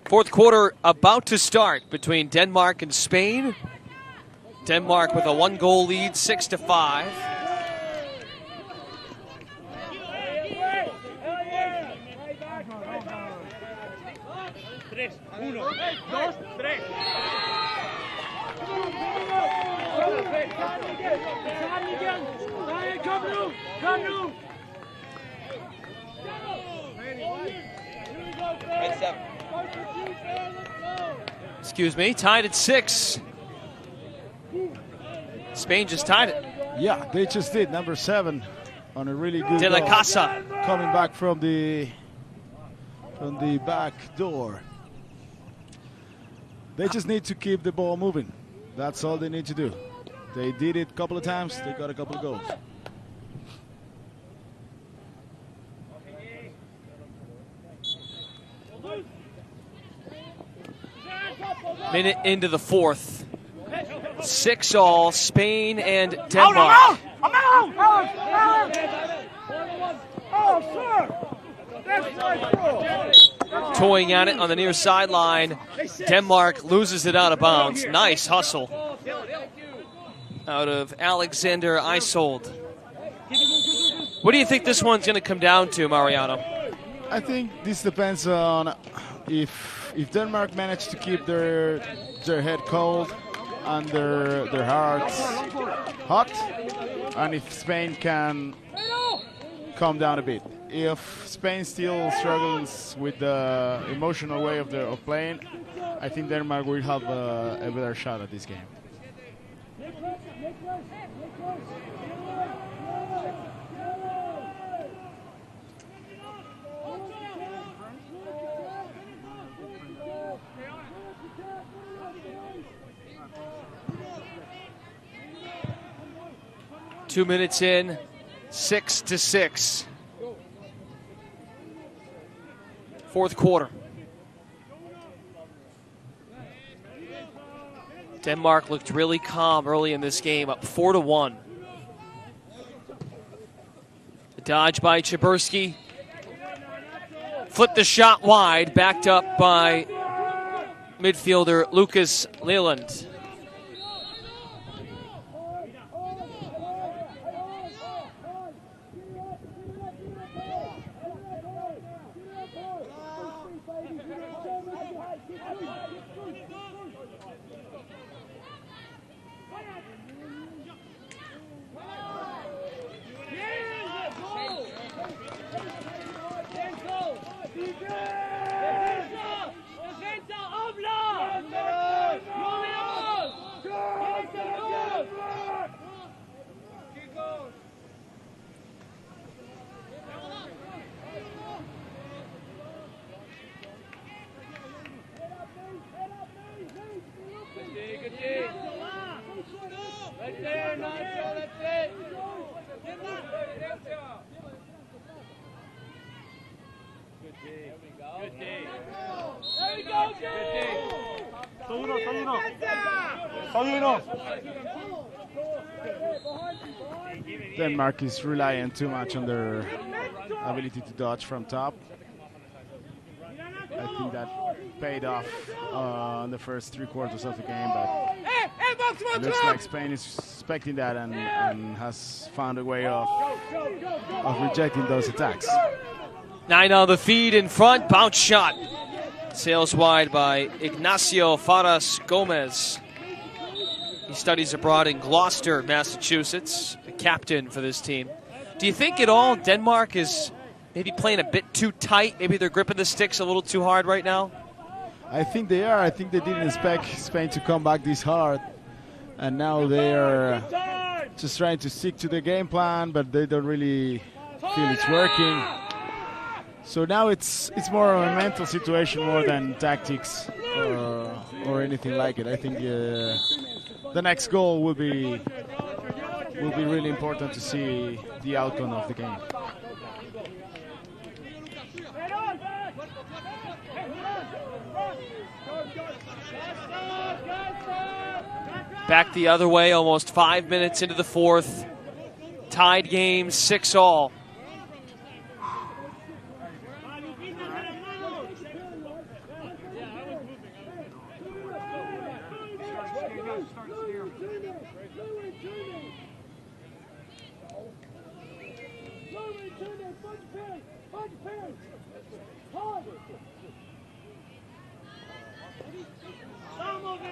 Fourth quarter about to start between Denmark and Spain. Denmark with a 1-goal lead, 6-5. Excuse me, tied at 6. Spain just tied it. Yeah, they just did. Number 7 on a really good De la goal. Casa. Coming back from the back door. They just need to keep the ball moving. That's all they need to do. They did it a couple of times. They got a couple of goals. Minute into the fourth. 6-all, Spain and Denmark. I'm out! Oh, sir! Toying at it on the near sideline. Denmark loses it out of bounds. Nice hustle out of Alexander Isold. What do you think this one's going to come down to, Mariano? I think this depends on if Denmark manage to keep their head cold and their hearts hot, and if Spain can calm down a bit. If Spain still struggles with the emotional way of playing, I think Denmark will have a better shot at this game. 2 minutes in, 6-6. Fourth quarter. Denmark looked really calm early in this game, up 4-1. The dodge by Chabursky. Flipped the shot wide, backed up by midfielder Lucas Leland. Denmark is relying too much on their ability to dodge from top. I think that paid off on the first 3 quarters of the game, but it looks like Spain is expecting that and has found a way of rejecting those attacks. 9-0 the feed in front, bounce shot. Sails wide by Ignacio Faras Gomez. He studies abroad in Gloucester, Massachusetts, the captain for this team. Do you think at all Denmark is maybe playing a bit too tight? Maybe they're gripping the sticks a little too hard right now? I think they are. I think they didn't expect Spain to come back this hard. And now they are just trying to stick to the game plan, but they don't really feel it's working. So now it's more of a mental situation more than tactics or anything like it. I think the next goal will be really important to see the outcome of the game. Back the other way, almost 5 minutes into the fourth. Tied game, 6-all.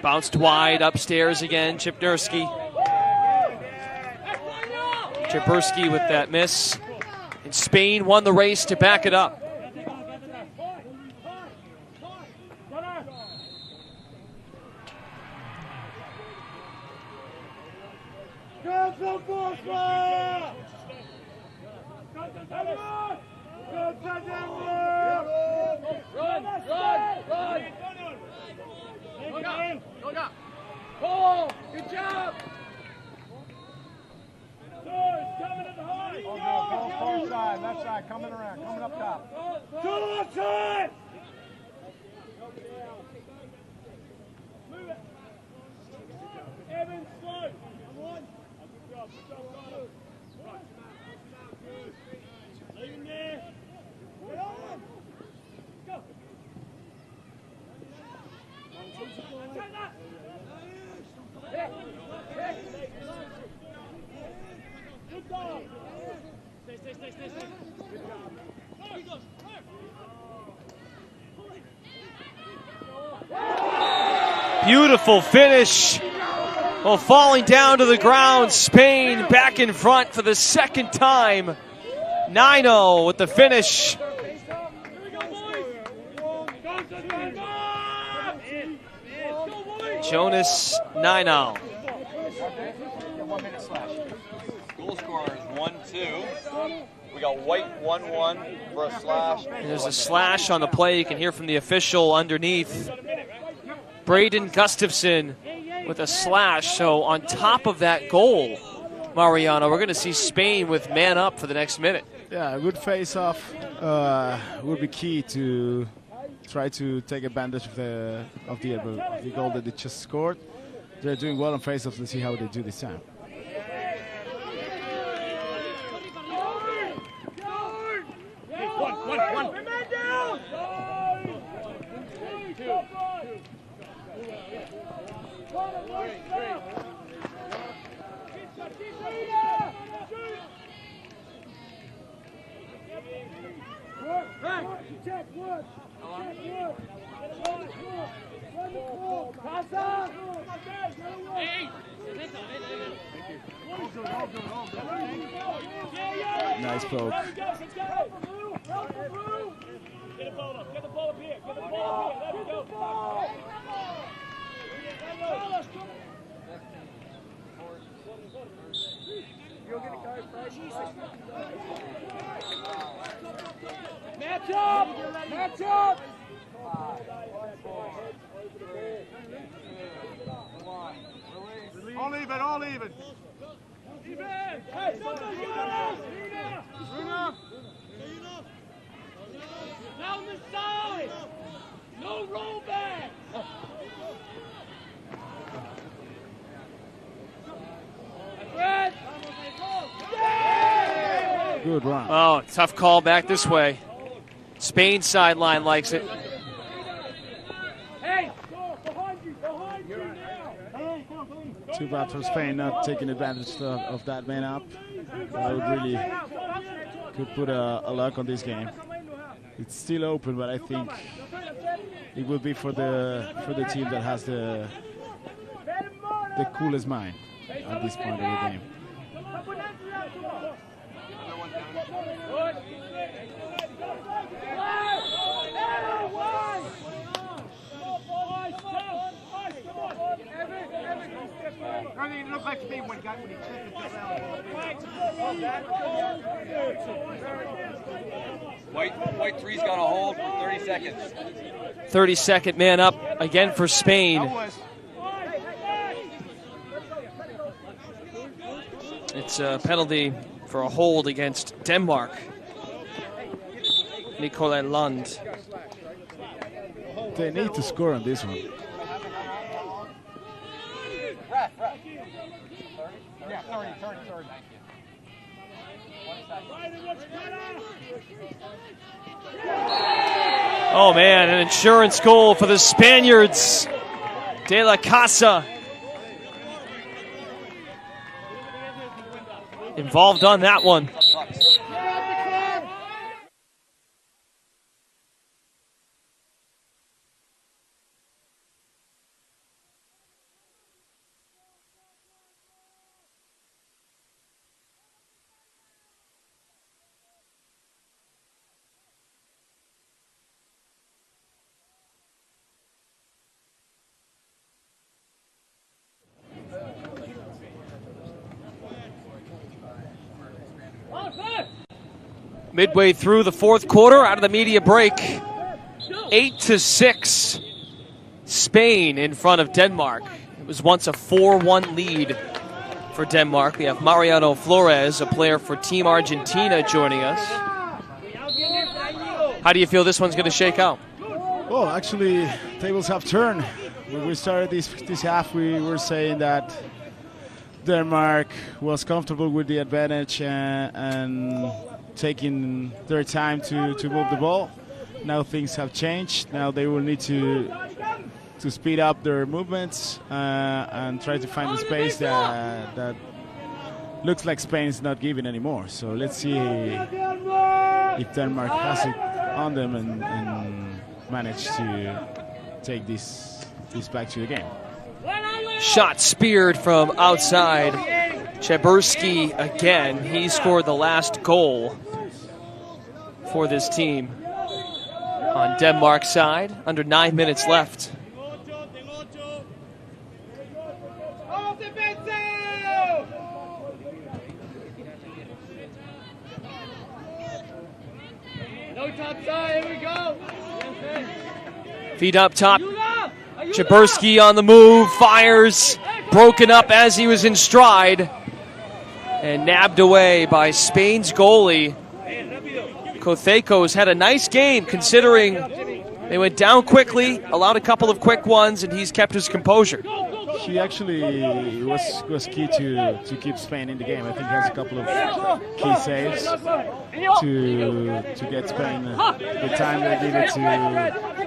Bounced wide upstairs again, Chipnurski. Chipnurski with that miss. And Spain won the race to back it up. Good job! Far side, left side, coming around, coming up top. To the left side! Move it. Evan, slow. Come on. Good job, leave him there. Get on. Go. Take that. Good dog. Stay. Good job. Beautiful finish. Well, falling down to the ground, Spain back in front for the second time. 9-0 with the finish. Jonas 9-0. Goal scorer is 1-2. We got white 1-1 for a slash. And there's a slash on the play. You can hear from the official underneath. Braden Gustafson with a slash. So on top of that goal, Mariano, we're going to see Spain with man up for the next minute. Yeah, a good face-off would be key to try to take advantage of the goal that they just scored. They're doing well on face-offs. Let's see how they do this time. One. Nice poke. Get the ball up. Get the ball up here. Get the ball up here. There we go. You're going to go, Fraser. Match up! Match up! All even, all even. Hey, down the side. No roll back. Good run. Oh, tough call back this way. Spain's sideline likes it. Hey, behind you now. Too bad for Spain not taking advantage of that man up. I would really could put a lock on this game. It's still open, but I think it will be for the team that has the coolest mind at this point of the game. It looked like to me when he checked it White three's got a hold for 30 seconds. 32nd man up again for Spain. It's a penalty for a hold against Denmark. Nicolai Lund. They need to score on this one. Yeah, 30. Oh man, an insurance goal for the Spaniards. De la Casa involved on that one. Midway through the fourth quarter, out of the media break, 8-6, Spain in front of Denmark. It was once a 4-1 lead for Denmark. We have Mariano Flores, a player for Team Argentina, joining us. How do you feel this one's going to shake out? Well, actually, tables have turned. When we started this half, we were saying that Denmark was comfortable with the advantage and taking their time to move the ball. Now things have changed. Now they will need to speed up their movements and try to find the space that looks like Spain is not giving anymore. So let's see if Denmark has it on them and manage to take this back to the game. Shot speared from outside. Chebursky again. He scored the last goal for this team on Denmark's side. Under 9 minutes left. No top side, here we go. Feet up top. Chebursky on the move, fires. Broken up as he was in stride. And nabbed away by Spain's goalie. Cothecos had a nice game considering they went down quickly, allowed a couple of quick ones, and he's kept his composure. He actually was key to keep Spain in the game. I think he has a couple of key saves to get Spain the time they needed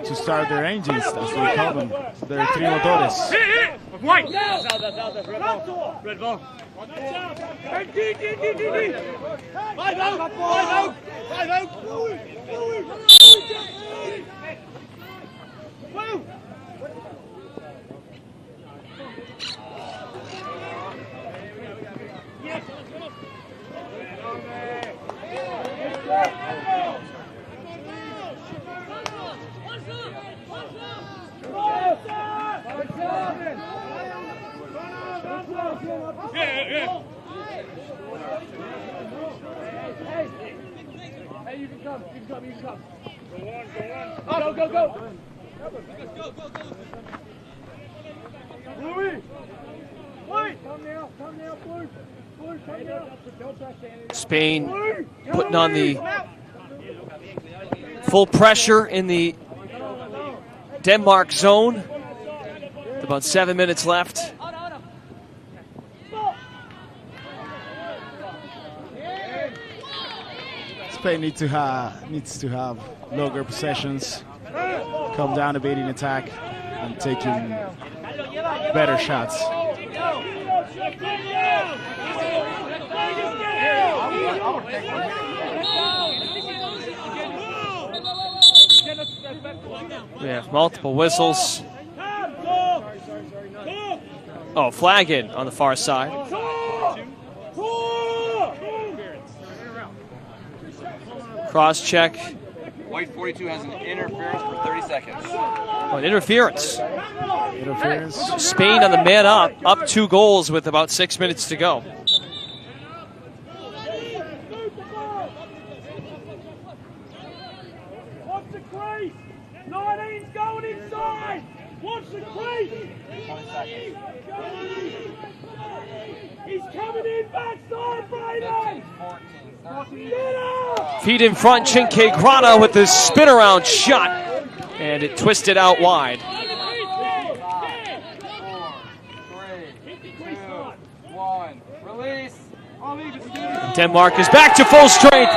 to start their engines, as we call them, their three motores. White! Red ball. Five out! Hey, you can come. Go on. Go. Louis! Wait! Spain putting on the full pressure in the Denmark zone. With about 7 minutes left. Spain needs to have longer possessions, come down a bit in attack, and taking better shots. We have multiple whistles. Oh, flag in on the far side. Cross check. White 42 has an interference for 30 seconds. Oh, an interference. Interference. Spain on the man up 2 goals with about 6 minutes to go. Watch the crease. 19's going inside. Watch the crease. He's coming in backside, Brayden. Feet in front, Chinke Grana with the spin around shot. And it twisted out wide. 4, 3, 2, 1. Release. Denmark is back to full strength.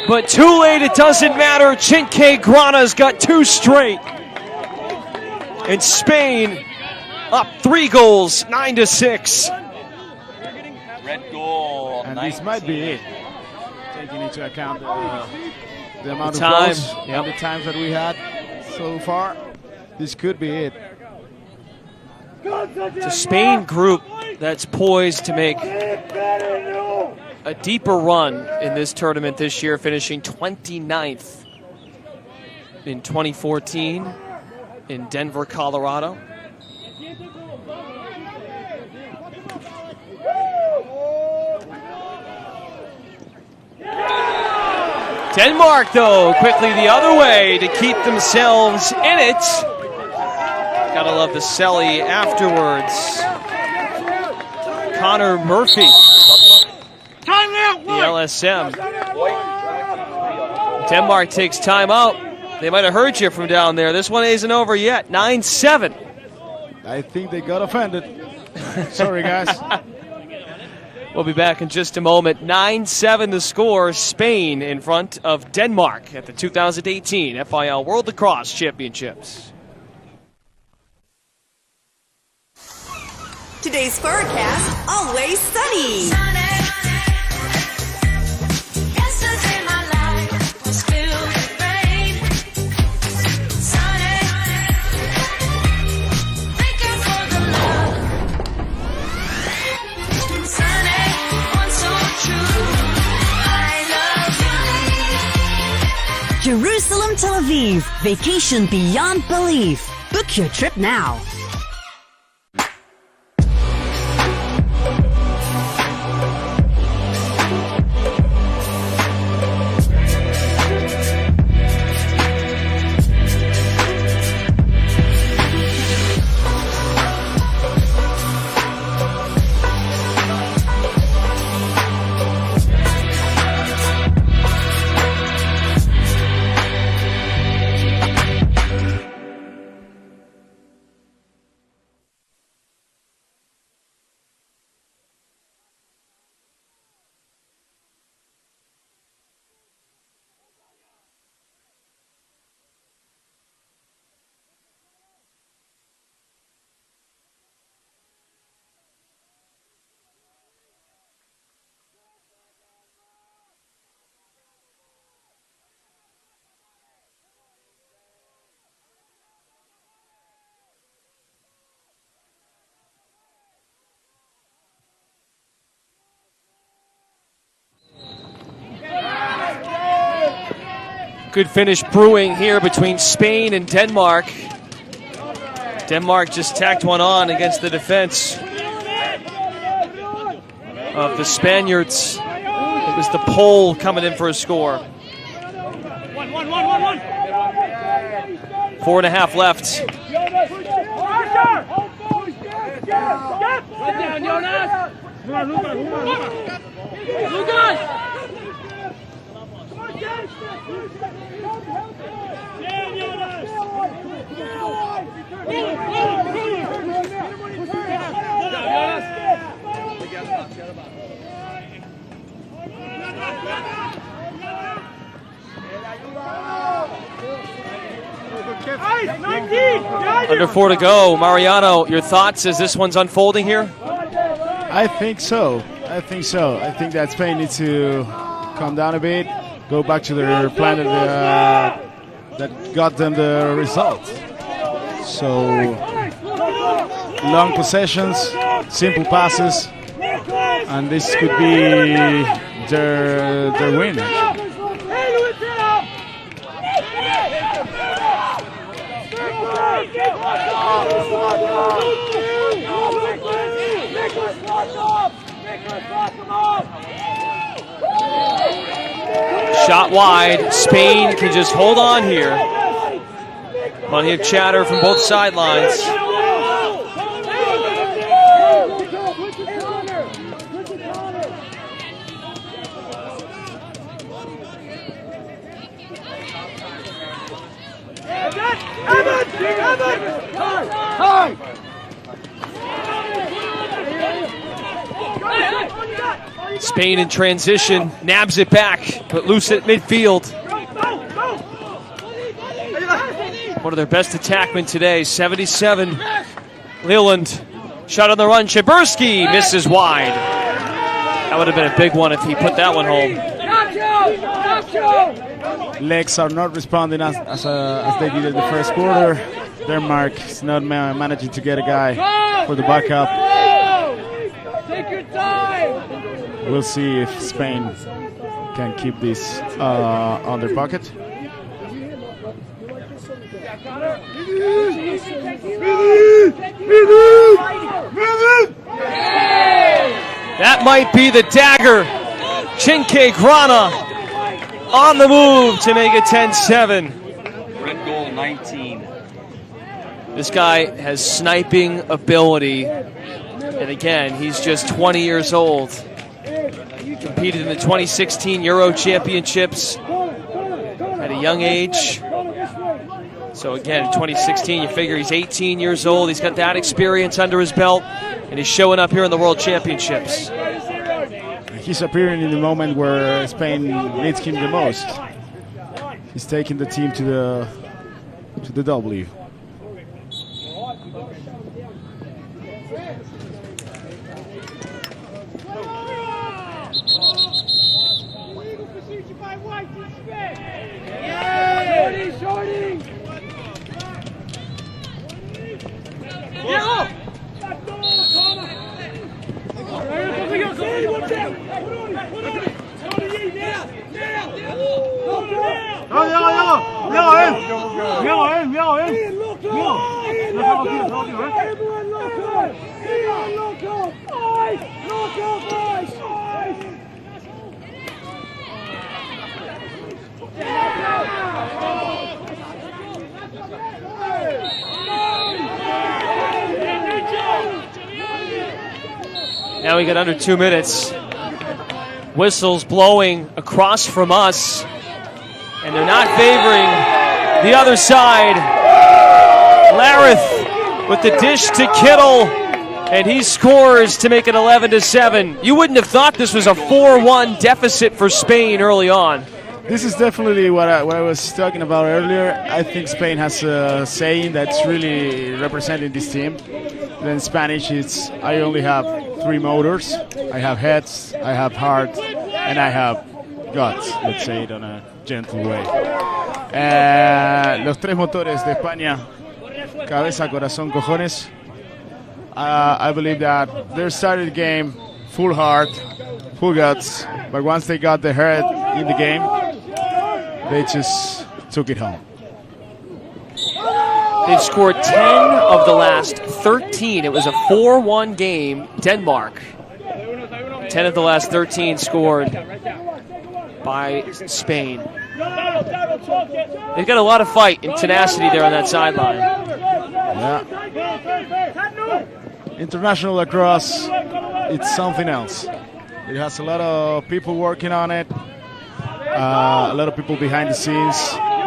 But too late, it doesn't matter. Chinke Grana's got 2 straight. And Spain up 3 goals, 9-6. Red goal. And this might be it, taking into account the amount The of time, goals yep. and the times that we had so far. This could be it. It's a Spain group that's poised to make a deeper run in this tournament this year, finishing 29th in 2014 in Denver, Colorado. Denmark, though, quickly the other way to keep themselves in it. Gotta love the celly afterwards. Connor Murphy, the LSM. Denmark takes time out. They might have heard you from down there. This one isn't over yet. 9-7. I think they got offended. Sorry, guys. We'll be back in just a moment. 9-7 the score. Spain in front of Denmark at the 2018 FIL World Lacrosse Championships. Today's forecast, always sunny. Jerusalem, Tel Aviv, vacation beyond belief. Book your trip now. Good finish brewing here between Spain and Denmark. Denmark just tacked one on against the defense of the Spaniards. It was the Pole coming in for a score. 4.5 left. Under 4 to go. Mariano, your thoughts as this one's unfolding here? I think so. I think that Spain needs to calm down a bit, go back to their plan that got them the result. So, long possessions, simple passes, and this could be their win. Shot wide. Spain can just hold on here. Plenty of chatter from both sidelines. Spain in transition, nabs it back, but loose at midfield. One of their best attackmen today, 77. Leland, shot on the run, Shabursky misses wide. That would have been a big one if he put that one home. Legs are not responding as they did in the first quarter. Denmark is not managing to get a guy for the backup. Take your time. We'll see if Spain can keep this on their pocket. That might be the dagger. Chinke Grana on the move to make it 10-7. Red goal 19. This guy has sniping ability. And again, he's just 20 years old. Competed in the 2016 Euro Championships at a young age. So again, in 2016, you figure he's 18 years old. He's got that experience under his belt, and he's showing up here in the World Championships. He's appearing in the moment where Spain needs him the most. He's taking the team to the W. Now we got under 2 minutes. Whistles blowing across from us, and they're not favoring the other side. Larith with the dish to Kittle, and he scores to make it 11-7. You wouldn't have thought this was a 4-1 deficit for Spain early on. This is definitely what I was talking about earlier. I think Spain has a saying that's really representing this team. In Spanish, it's I only have 3 motors. I have heads, I have heart, and I have guts. Let's say it on a gentle way. Los 3 motores de España: cabeza, corazón, cojones. I believe that they started the game full heart, full guts, but once they got the head in the game, they just took it home. They've scored 10 of the last 13. It was a 4-1 game, Denmark. 10 of the last 13 scored by Spain. They've got a lot of fight and tenacity there on that sideline. Yeah. International lacrosse it's something else. It has a lot of people working on it, a lot of people behind the scenes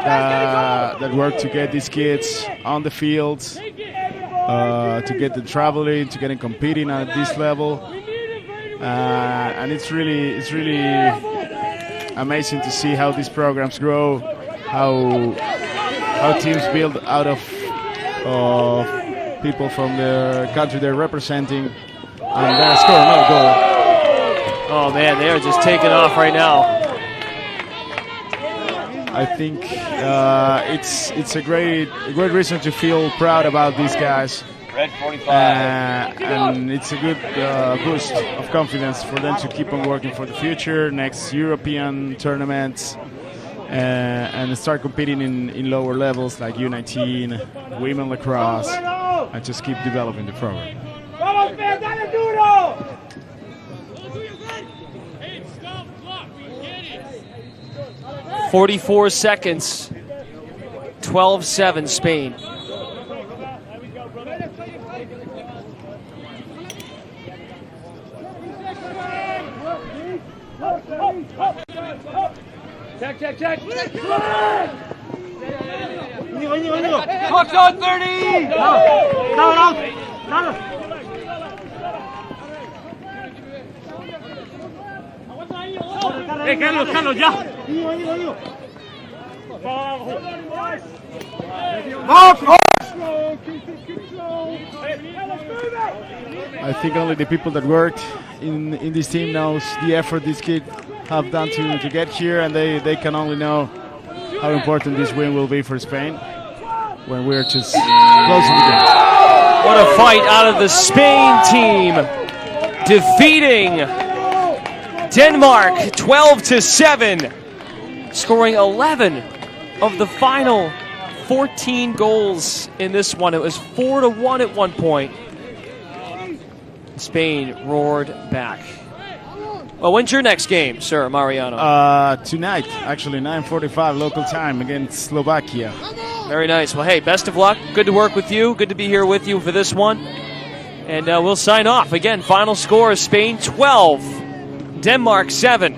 that work to get these kids on the fields, to get them traveling, to get them competing at this level, and it's really amazing to see how these programs grow, how teams build out of people from the country they're representing, and then score another goal. Oh man, they are just taking off right now. I think it's a great reason to feel proud about these guys. Red 45. And it's a good boost of confidence for them to keep on working for the future, next European tournaments, and start competing in lower levels like U19, women lacrosse, and just keep developing the program. 44 seconds, 12-7 Spain. Check. Clock's on 30! Carlos, ya. I think only the people that worked in this team knows the effort these kids have done to get here, and they can only know how important this win will be for Spain when we're just closing the game. What a fight out of the Spain team, defeating Denmark 12-7, scoring 11 of the final 14 goals in this one. It was 4-1 at one point. Spain roared back. Well, when's your next game, sir, Mariano? Tonight, actually, 9:45 local time against Slovakia. Very nice. Well, hey, best of luck. Good to work with you. Good to be here with you for this one. And we'll sign off. Again, final score is Spain 12, Denmark 7.